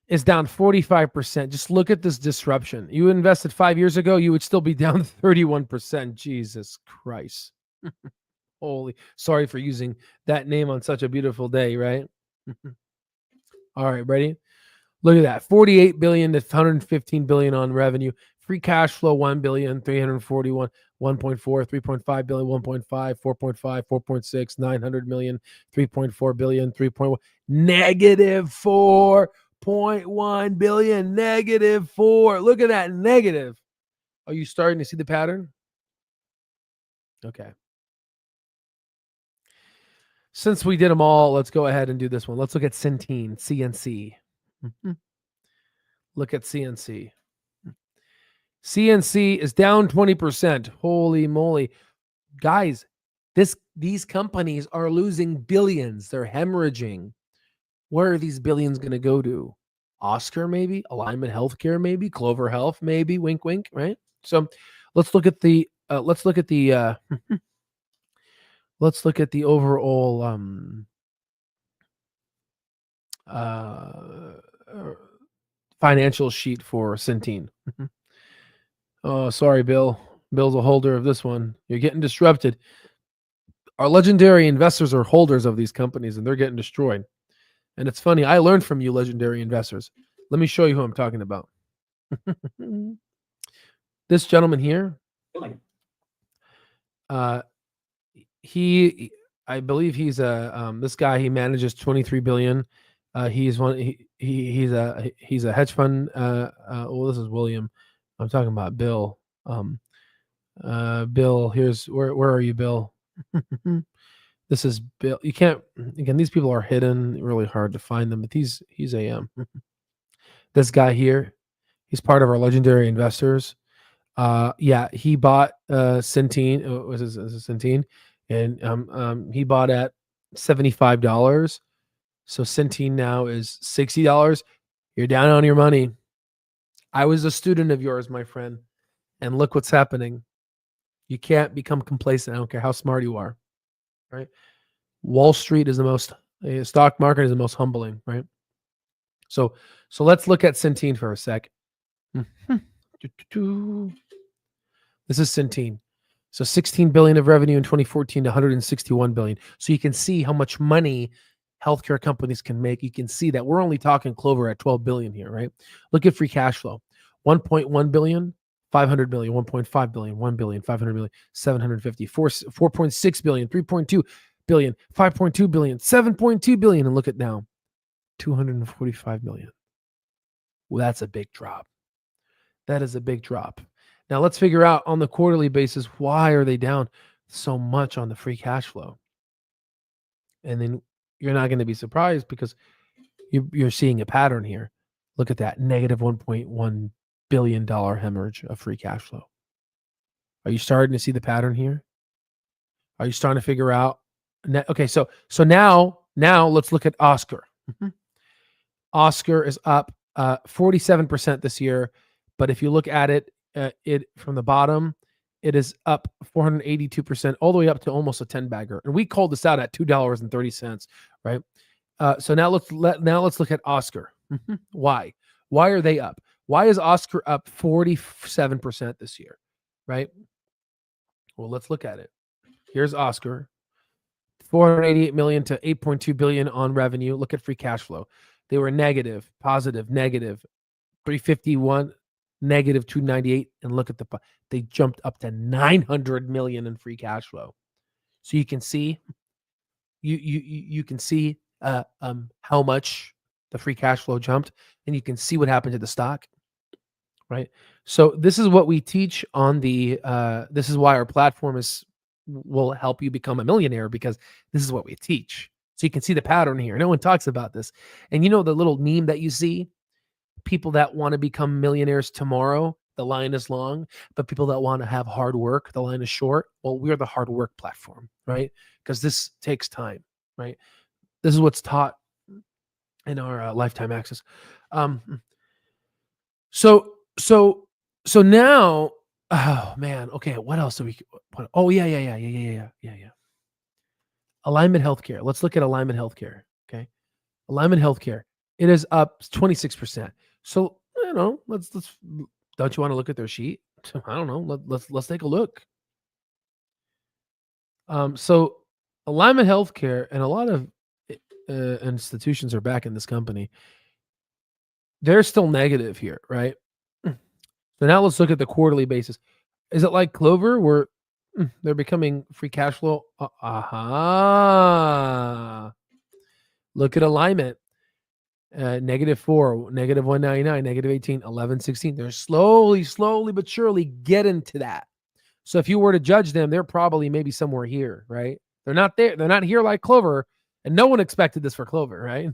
Speaker 1: is down 45%. Just look at this disruption. You invested 5 years ago, you would still be down 31%. Jesus Christ. Holy, sorry for using that name on such a beautiful day, right? All right, ready? Look at that. 48 billion to 115 billion on revenue. Free cash flow 1 billion, 341, 1.4, 3.5 billion, 1.5, 4.5, 4.6, 900 million, 3.4 billion, 3.1, negative 4.1 billion, negative 4. Look at that negative. Are you starting to see the pattern? Okay. Since we did them all, let's go ahead and do this one. Let's look at Centene, CNC. Look at CNC. CNC is down 20%. Holy moly. Guys, these companies are losing billions. They're hemorrhaging. Where are these billions going to go to? Oscar, maybe? Alignment Healthcare, maybe? Clover Health, maybe? Wink, wink, right? So let's look at the let's look at the overall financial sheet for Centene. Oh, sorry, Bill. Bill's a holder of this one. You're getting disrupted. Our legendary investors are holders of these companies, and they're getting destroyed. And it's funny. I learned from you, legendary investors. Let me show you who I'm talking about. This gentleman here, I believe he's this guy. He manages 23 billion. He's a hedge fund. Well, this is William. I'm talking about Bill. Bill, here's where are you, Bill? This is Bill. You can't, again, these people are hidden, really hard to find them, but he's AM. This guy here, he's part of our legendary investors. Yeah, he bought Centene. Was it Centene? And he bought at $75. So Centene now is $60. You're down on your money. I was a student of yours, my friend, and look what's happening. You can't become complacent. I don't care how smart you are, right? Wall Street is stock market is the most humbling, right? So let's look at Centene for a sec. This is Centene. So 16 billion of revenue in 2014 to 161 billion. So you can see how much money healthcare companies can make. You can see that we're only talking Clover at 12 billion here, right? Look at free cash flow. 1.1 billion, 500 million, 1.5 billion, 1 billion, 500 million, 750, 4.6 billion, 3.2 billion, 5.2 billion, 7.2 billion. And look at now, 245 million. Well, that's a big drop. That is a big drop. Now let's figure out on the quarterly basis, why are they down so much on the free cash flow? And then you're not going to be surprised because you're seeing a pattern here. Look at that, negative $1.1 billion hemorrhage of free cash flow. Are you starting to see the pattern here? Are you starting to figure out? Okay, so now let's look at Oscar. Oscar is up 47% this year, but if you look at it from the bottom, it is up 482%, all the way up to almost a 10-bagger. And we called this out at $2.30, right? So now let's look at Oscar. Why are they up? Why is Oscar up 47% this year, right? Well, let's look at it. Here's Oscar, 488 million to 8.2 billion on revenue. Look at free cash flow. They were negative, positive, negative, 351, negative 298, and look at they jumped up to 900 million in free cash flow. So you can see, you can see how much the free cash flow jumped, and you can see what happened to the stock, right? So this is what we teach on the. This is why our platform will help you become a millionaire, because this is what we teach. So you can see the pattern here. No one talks about this, and you know the little meme that you see. People that want to become millionaires tomorrow, the line is long, but people that want to have hard work, the line is short. Well, we're the hard work platform, right? Because this takes time, right? This is what's taught in our lifetime access. So now, oh man, okay, what else do we? Oh yeah. Alignment Healthcare. Let's look at Alignment Healthcare. Okay, Alignment Healthcare. It is up 26%. So let's. Don't you want to look at their sheet? I don't know. Let's take a look. So Alignment Healthcare and a lot of institutions are back in this company. They're still negative here, right? So now let's look at the quarterly basis. Is it like Clover, where they're becoming free cash flow? Look at Alignment. -4, -199, -18, 11, 16. They're slowly but surely getting to that. So if you were to judge them, they're probably maybe somewhere here, right? They're not there. They're not here like Clover, and no one expected this for Clover, right?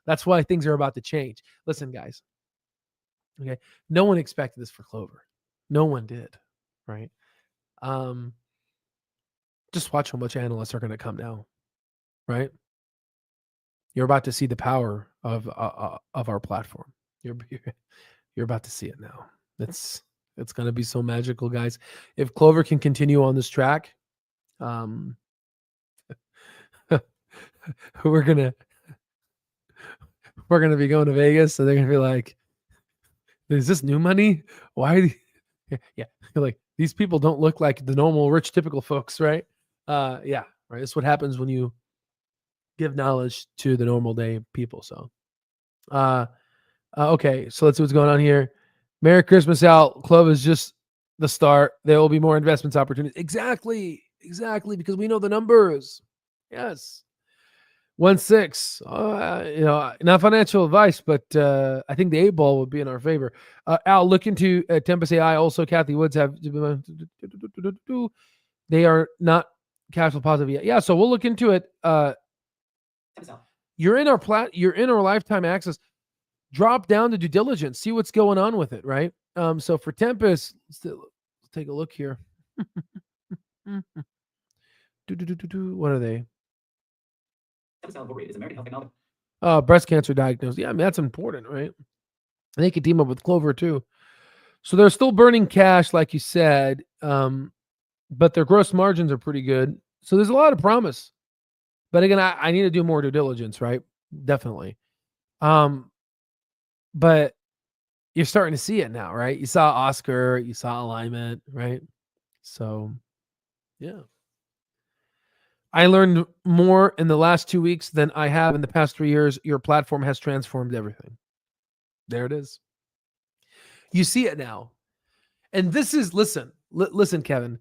Speaker 1: That's why things are about to change. Listen, guys. Okay, no one expected this for Clover. No one did, right? Just watch how much analysts are going to come down, right? You're about to see the power of our platform. You're about to see it now. It's going to be so magical, guys. If Clover can continue on this track, we're gonna be going to Vegas, so they're gonna be like, "Is this new money? Why?" Yeah, like these people don't look like the normal rich, typical folks, right? Yeah, right. That's what happens when you give knowledge to the normal day people. So, okay, so let's see what's going on here. Merry Christmas, Al. Club is just the start. There will be more investments opportunities. Exactly, because we know the numbers. Yes. 1-6. Not financial advice, but I think the 8 ball would be in our favor. Al, look into Tempest AI. Also, Kathy Woods have. They are not cash flow positive yet. Yeah, so we'll look into it. You're in our lifetime access. Drop down to due diligence. See what's going on with it, right? So for Tempest, let's take a look here. What are they? Breast cancer diagnosis. Yeah, I mean, that's important, right? They could team up with Clover too. So they're still burning cash, like you said, but their gross margins are pretty good. So there's a lot of promise. But again, I need to do more due diligence, right? Definitely. But you're starting to see it now, right? You saw Oscar, you saw Alignment, right? So, yeah. I learned more in the last 2 weeks than I have in the past 3 years. Your platform has transformed everything. There it is. You see it now. And this is, listen, Kevin.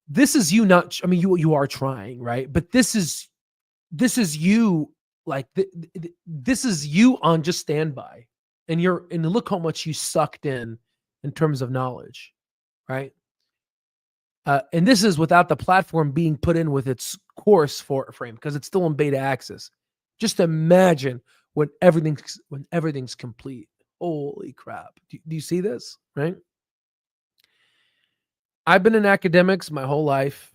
Speaker 1: This is you not, I mean, you are trying, right? But this is you, like, this is you on just standby. And look how much you sucked in terms of knowledge, right? And this is without the platform being put in with its course frame, because it's still in beta access. Just imagine when everything's complete. Holy crap. Do you see this, right? I've been in academics my whole life,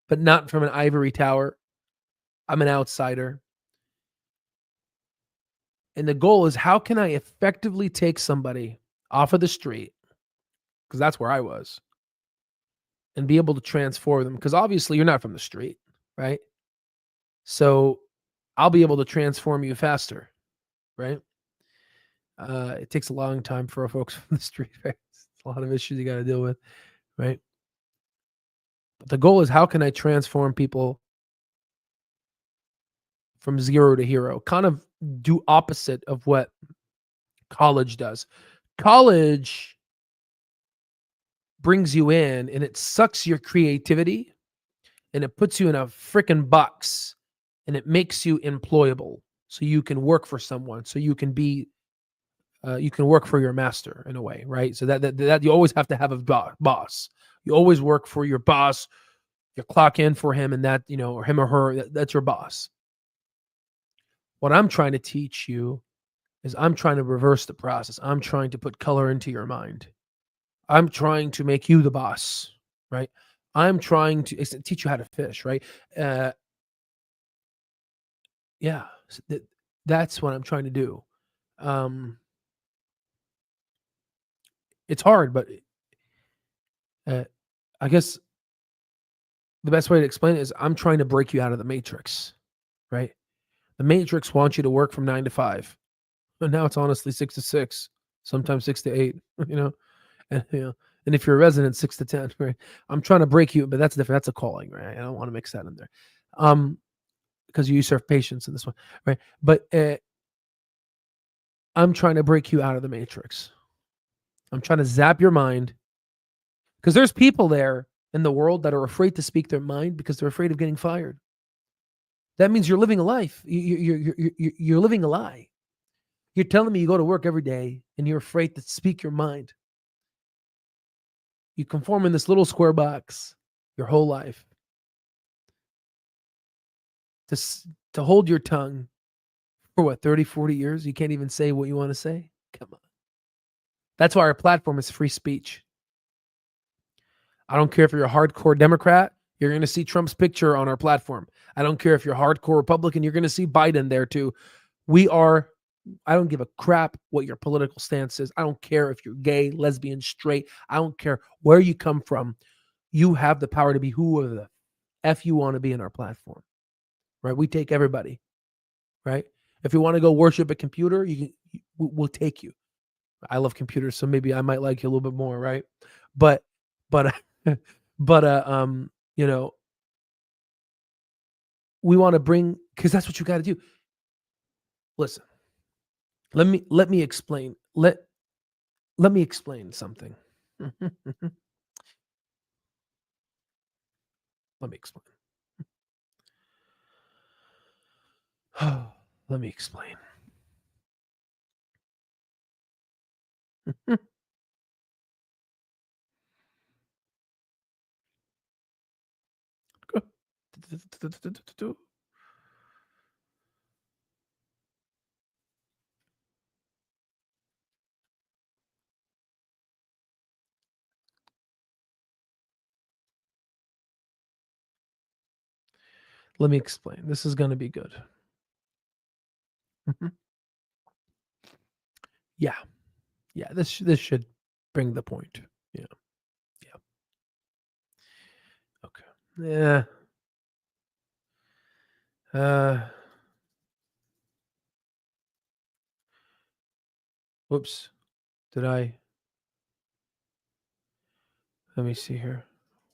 Speaker 1: but not from an ivory tower. I'm an outsider. And the goal is, how can I effectively take somebody off of the street, because that's where I was, and be able to transform them? Because obviously you're not from the street, right? So I'll be able to transform you faster, right? It takes a long time for folks from the street, right? It's a lot of issues you got to deal with, right? But the goal is, how can I transform people from zero to hero? Kind of do opposite of what college does. College brings you in and it sucks your creativity and it puts you in a freaking box and it makes you employable so you can work for someone, so you can be you can work for your master in a way, right? So that you always have to have a boss. You always work for your boss. You clock in for him, and that, or him or her, that's your boss. What I'm trying to teach you is, I'm trying to reverse the process. I'm trying to put color into your mind. I'm trying to make you the boss, right? I'm trying to teach you how to fish, right? Yeah, that's what I'm trying to do. It's hard, but I guess the best way to explain it is, I'm trying to break you out of the matrix, right? The matrix wants you to work from 9 to 5, but now it's honestly 6 to 6, sometimes 6 to 8, and if you're a resident, 6 to 10, right? I'm trying to break you, but that's different. That's a calling, right? I don't want to mix that in there, because you serve patients in this one, right? But I'm trying to break you out of the matrix. I'm trying to zap your mind, because there's people there in the world that are afraid to speak their mind because they're afraid of getting fired. That means you're living a life. You're living a lie. You're telling me you go to work every day and you're afraid to speak your mind. You conform in this little square box your whole life. To hold your tongue for what, 30, 40 years? You can't even say what you want to say? Come on. That's why our platform is free speech. I don't care if you're a hardcore Democrat, you're going to see Trump's picture on our platform. I don't care if you're a hardcore Republican, you're going to see Biden there too. I don't give a crap what your political stance is. I don't care if you're gay, lesbian, straight. I don't care where you come from. You have the power to be whoever the F you want to be in our platform, right? We take everybody, right? If you want to go worship a computer, we'll take you. I love computers, so maybe I might like you a little bit more, right? But we want to bring, because that's what you got to do. Listen, let me explain. Let me explain something. Let me explain. Let me explain. Let me explain. This is going to be good. Yeah. Yeah, this should bring the point. Yeah. Yeah. Okay. Yeah. Whoops. Did I? Let me see here.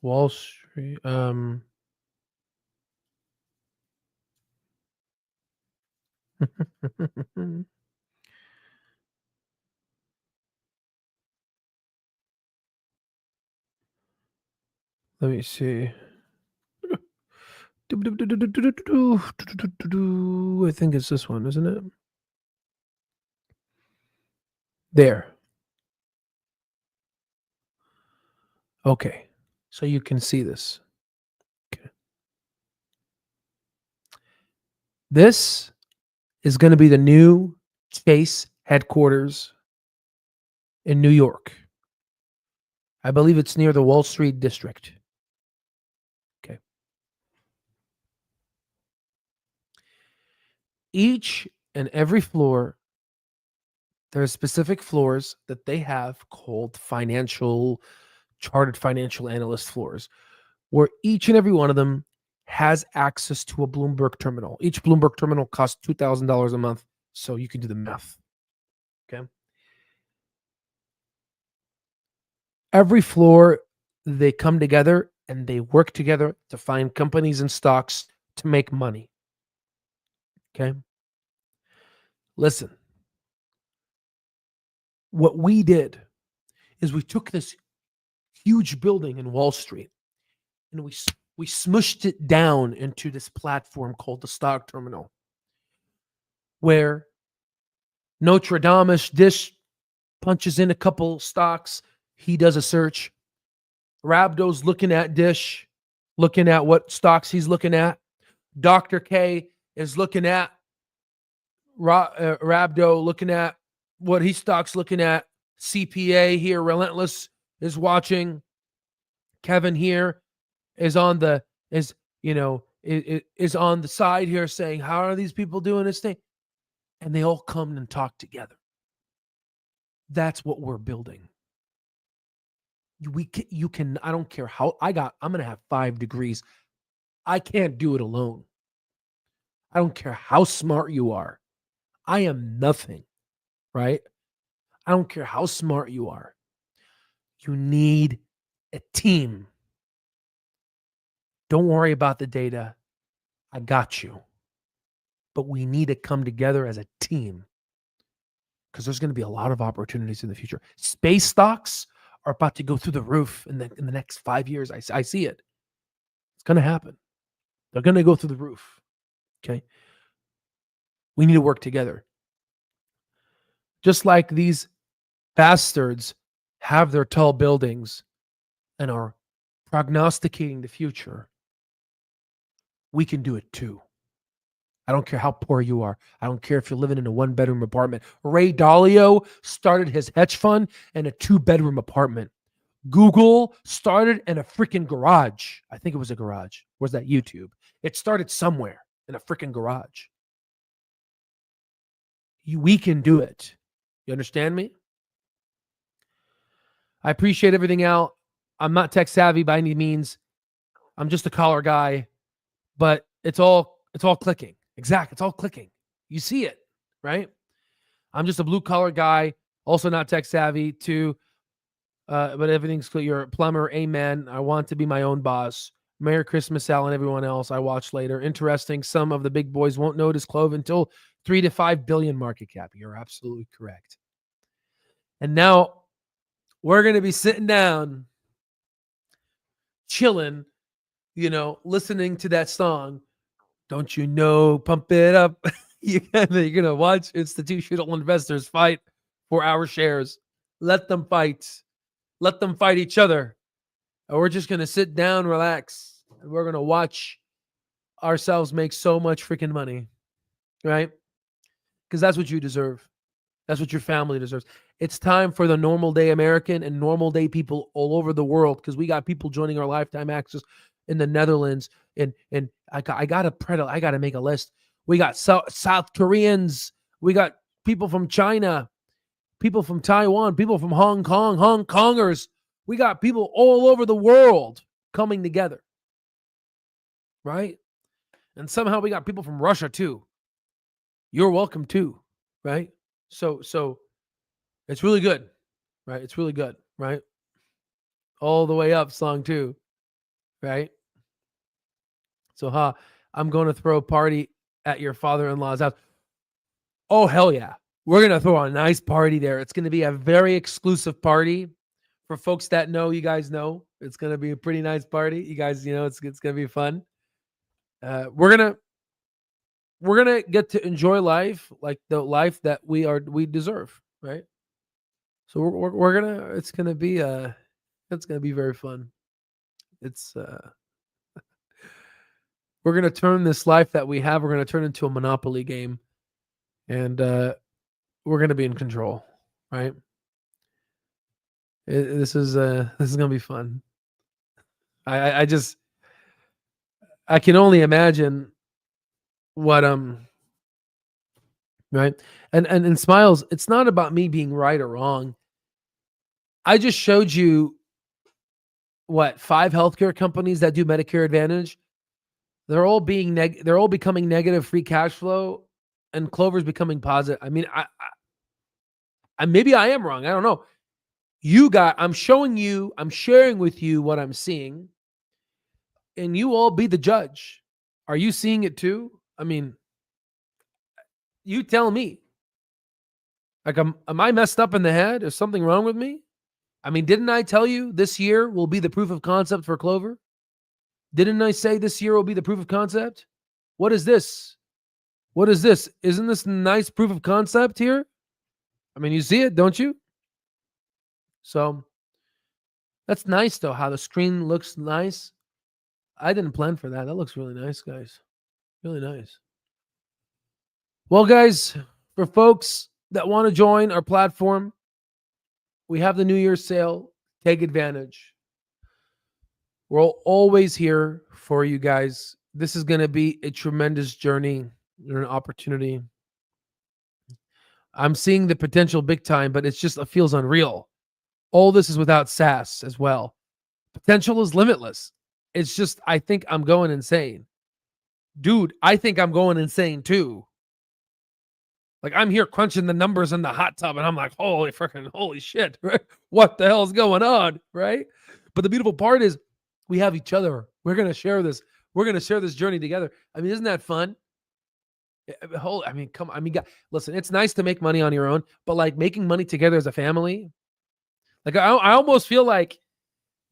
Speaker 1: Wall Street. Let me see. I think it's this one, isn't it? There. Okay. So you can see this. Okay. This is going to be the new Chase headquarters in New York. I believe it's near the Wall Street district. Okay. Each and every floor, there are specific floors that they have called chartered financial analyst floors, where each and every one of them has access to a Bloomberg terminal. Each Bloomberg terminal costs $2,000 a month, so you can do the math. Okay. Every floor, they come together and they work together to find companies and stocks to make money. Okay. Listen, what we did is we took this huge building in Wall Street and we smushed it down into this platform called the stock terminal, where Notre Dame Dish punches in a couple stocks. He does a search. Rabdo's looking at Dish, looking at what stocks he's looking at. Dr. K is looking at Rabdo, looking at what he stocks looking at. CPA here, Relentless, is watching. Kevin here is on the is on the side here saying, how are these people doing this thing? And they all come and talk together. That's what we're building. You can, I don't care how I'm going to have 5 degrees. I can't do it alone. I don't care how smart you are. I am nothing, right? I don't care how smart you are. You need a team. Don't worry about the data. I got you. But we need to come together as a team, because there's going to be a lot of opportunities in the future. Space stocks are about to go through the roof in the next 5 years. I see it. It's going to happen. They're going to go through the roof. Okay. We need to work together. Just like these bastards have their tall buildings and are prognosticating the future, we can do it too. I don't care how poor you are. I don't care if you're living in a 1-bedroom apartment. Ray Dalio started his hedge fund in a 2-bedroom apartment. Google started in a freaking garage. I think it was a garage. Was that YouTube? It started somewhere in a freaking garage. We can do it. You understand me? I appreciate everything, Al. I'm not tech savvy by any means. I'm just a collar guy, but it's all clicking. Exactly. It's all clicking. You see it, right? I'm just a blue collar guy, also not tech savvy too. But everything's clear. You're a plumber. Amen. I want to be my own boss. Merry Christmas, Al, and everyone else. I watch later. Interesting. Some of the big boys won't notice CLOV until 3 to 5 billion market cap. You're absolutely correct. And now we're going to be sitting down, chilling, listening to that song Don't you know? Pump it up. You're gonna watch institutional investors fight for our shares. Let them fight. Let them fight each other. And we're just gonna sit down, relax, and we're gonna watch ourselves make so much freaking money, right? Because that's what you deserve. That's what your family deserves. It's time for the normal day American and normal day people all over the world, because we got people joining our lifetime access in the Netherlands. And I gotta make a list. We got South Koreans. We got people from China, people from Taiwan, people from Hong Kong, Hong Kongers. We got people all over the world coming together, right? And somehow we got people from Russia too. You're welcome too, right? So it's really good, right? It's really good, right? All the way up, song 2, right? So, I'm going to throw a party at your father-in-law's house. Oh, hell yeah. We're going to throw a nice party there. It's going to be a very exclusive party for folks that know. You guys know it's going to be a pretty nice party. You guys, it's going to be fun. We're going to get to enjoy life, like the life that we deserve, right? So it's going to be very fun. We're going to turn this life that we have, we're going to turn into a Monopoly game, and we're going to be in control, right? This is going to be fun. I can only imagine what right? And Smiles, it's not about me being right or wrong. I just showed you 5 healthcare companies that do Medicare Advantage. They're all becoming negative free cash flow, and Clover's becoming positive. I mean, I maybe I am wrong. I don't know. I'm sharing with you what I'm seeing, and you all be the judge. Are you seeing it too? I mean, you tell me. Like, am I messed up in the head? Is something wrong with me? I mean, didn't I tell you this year will be the proof of concept for Clover? Didn't I say this year will be the proof of concept? What is this? What is this? Isn't this nice proof of concept here? I mean, you see it, don't you? So that's nice, though, how the screen looks nice. I didn't plan for that. That looks really nice, guys. Really nice. Well, guys, for folks that want to join our platform, we have the New Year's sale. Take advantage. We're always here for you guys. This is going to be a tremendous journey and an opportunity. I'm seeing the potential big time, but it feels unreal. All this is without SaaS as well. Potential is limitless. It's just, I think I'm going insane. Dude, I think I'm going insane too. Like, I'm here crunching the numbers in the hot tub, and I'm like, holy shit, right? What the hell is going on, right? But the beautiful part is we have each other. We're going to share this. We're going to share this journey together. I mean, isn't that fun? Listen, it's nice to make money on your own, but like making money together as a family, like I almost feel like,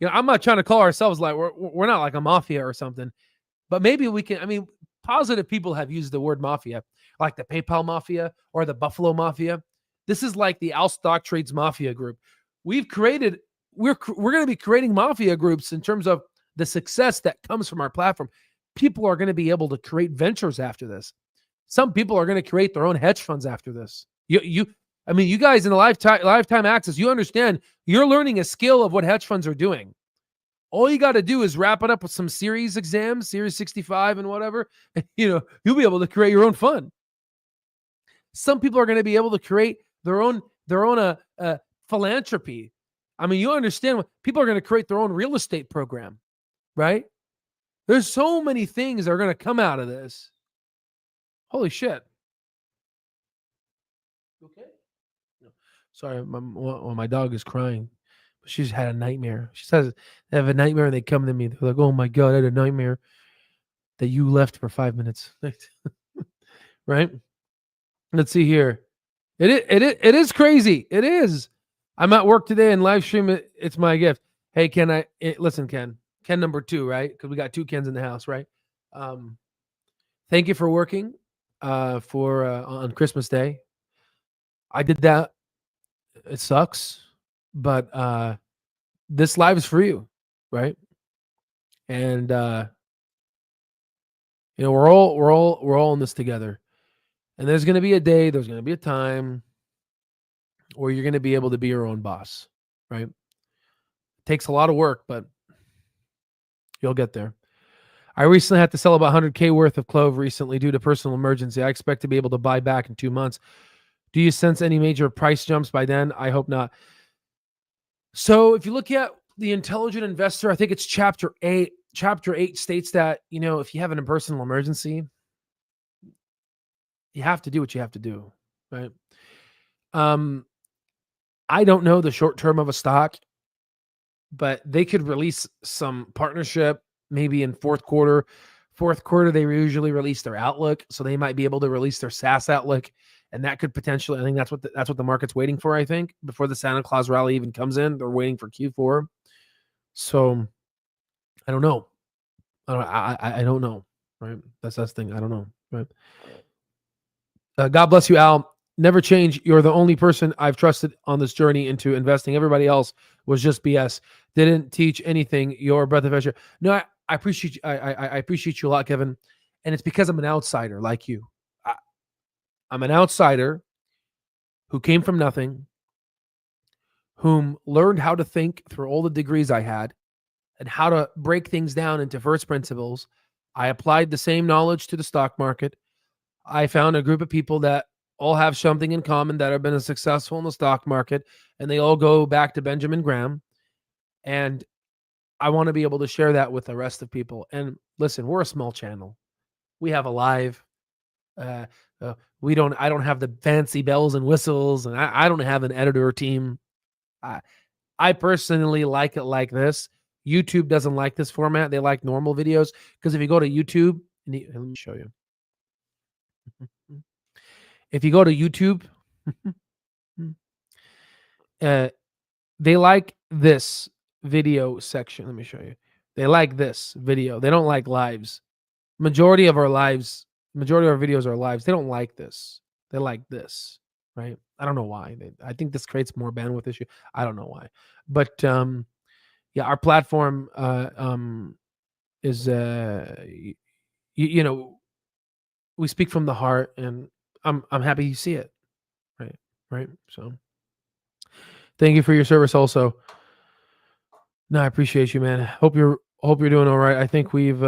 Speaker 1: I'm not trying to call ourselves like we're not like a mafia or something, but maybe we can. I mean, positive people have used the word mafia, like the PayPal mafia or the Buffalo mafia. This is like the Al Stock Trades mafia group. We're going to be creating mafia groups in terms of the success that comes from our platform. People are going to be able to create ventures after this. Some people are going to create their own hedge funds after this. You guys in the lifetime access, you understand, you're learning a skill of what hedge funds are doing. All you got to do is wrap it up with some series exams, Series 65 and whatever, and, you'll be able to create your own fund. Some people are going to be able to create their own philanthropy. I mean, you understand what people are going to create their own real estate program, right? There's so many things that are going to come out of this. Holy shit. Okay. No. Sorry, my dog is crying. She's had a nightmare. She says they have a nightmare and they come to me. They're like, oh my God, I had a nightmare that you left for 5 minutes. Right? Let's see here. It is crazy. It is. I'm at work today and live stream. It's my gift. Hey, listen, Ken number 2, right? Because we got 2 Kens in the house, right? Thank you for working on Christmas Day. I did that. It sucks, but this live is for you, right? And we're all in this together. And there's going to be a day, there's going to be a time where you're going to be able to be your own boss, right? It takes a lot of work, but you'll get there. I recently had to sell about 100K worth of CLOV recently due to personal emergency. I expect to be able to buy back in 2 months. Do you sense any major price jumps by then? I hope not. So if you look at the Intelligent Investor, I think it's chapter 8. Chapter 8 states that, if you have an personal emergency, you have to do what you have to do, right? I don't know the short term of a stock, but they could release some partnership maybe in fourth quarter. Fourth quarter, they usually release their outlook, so they might be able to release their SaaS outlook, and that could potentially. I think that's what the market's waiting for. I think before the Santa Claus rally even comes in, they're waiting for Q4. So I don't know. I don't know. Right? That's the thing. I don't know. Right? God bless you, Al. Never change. You're the only person I've trusted on this journey into investing. Everybody else was just BS. Didn't teach anything. Your breath of fresh air. No, I appreciate you. I appreciate you a lot, Kevin. And it's because I'm an outsider like you. I'm an outsider who came from nothing, whom learned how to think through all the degrees I had and how to break things down into first principles. I applied the same knowledge to the stock market. I found a group of people that all have something in common, that have been successful in the stock market, and they all go back to Benjamin Graham. And I want to be able to share that with the rest of people. And listen, we're a small channel. We have a live. I don't have the fancy bells and whistles, and I don't have an editor team. I personally like it like this. YouTube doesn't like this format. They like normal videos, because if you go to YouTube, let me show you. If you go to YouTube, they like this video section. Let me show you. They like this video. They don't like lives. Majority of our videos are lives. They don't like this. They like this, right? I don't know why. I think this creates more bandwidth issue. I don't know why. But yeah, our platform is we speak from the heart, and I'm happy you see it. Right. So thank you for your service also. No, I appreciate you, man. Hope you're doing all right. I think we've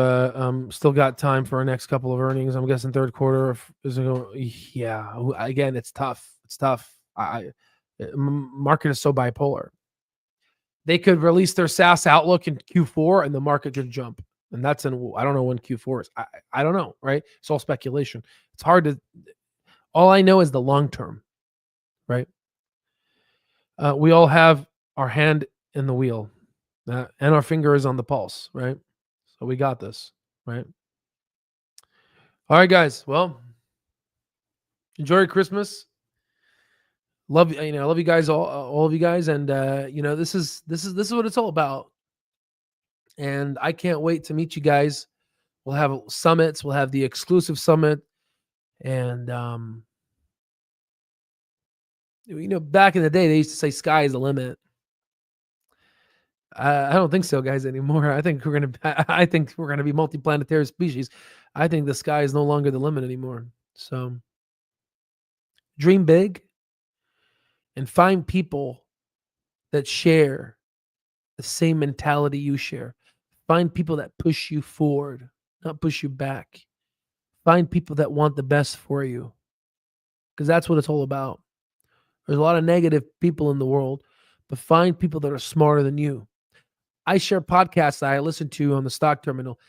Speaker 1: still got time for our next couple of earnings. I'm guessing third quarter yeah. Again, it's tough. It's tough. Market is so bipolar. They could release their SaaS outlook in Q4 and the market could jump. And I don't know when Q4 is. I don't know, right? It's all speculation. It's hard to. All I know is the long term, right? We all have our hand in the wheel, and our finger is on the pulse, right? So we got this, right? All right, guys. Well, enjoy your Christmas. Love you. I love you guys, all of you guys, and this is what it's all about. And I can't wait to meet you guys. We'll have summits. We'll have the exclusive summit, and back in the day, they used to say "sky is the limit." I don't think so, guys, anymore. I think we're gonna be multiplanetary species. I think the sky is no longer the limit anymore. So dream big and find people that share the same mentality you share. Find people that push you forward, not push you back. Find people that want the best for you, because that's what it's all about. There's a lot of negative people in the world, but find people that are smarter than you. I share podcasts that I listen to on the stock terminal.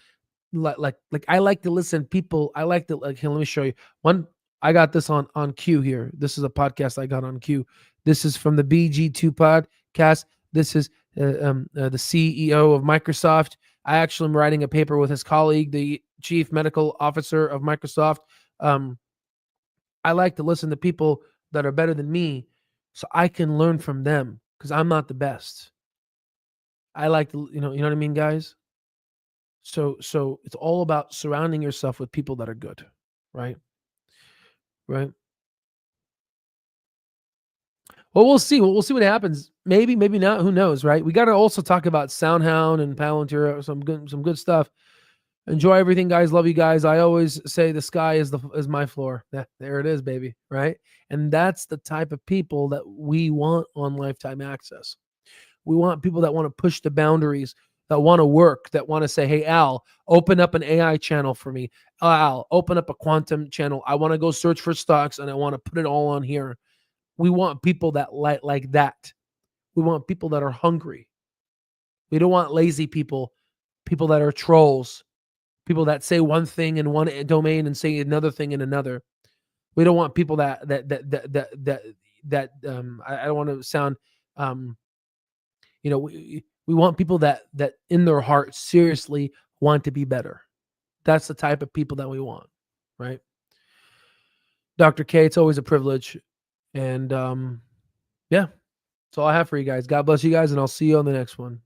Speaker 1: Like I like to listen people. I like to here, let me show you one. I got this on Q here. This is a podcast I got on Q. This is from the BG2 podcast. This is the CEO of Microsoft. I actually am writing a paper with his colleague, the chief medical officer of Microsoft. I like to listen to people that are better than me so I can learn from them, because I'm not the best. I like to, you know what I mean, guys? So it's all about surrounding yourself with people that are good, right? Right. Well, we'll see. We'll see what happens. Maybe, maybe not. Who knows, right? We got to also talk about SoundHound and Palantir, some good stuff. Enjoy everything, guys. Love you guys. I always say the sky is my floor. There it is, baby. Right? And that's the type of people that we want on Lifetime Access. We want people that want to push the boundaries, that want to work, that want to say, hey, Al, open up an AI channel for me. Al, open up a quantum channel. I want to go search for stocks and I want to put it all on here. We want people that like that. We want people that are hungry. We don't want lazy people, people that are trolls, people that say one thing in one domain and say another thing in another. We don't want people that I don't want to sound we want people that in their heart seriously want to be better. That's the type of people that we want, right? Dr. K, it's always a privilege. And yeah, that's all I have for you guys. God bless you guys, and I'll see you on the next one.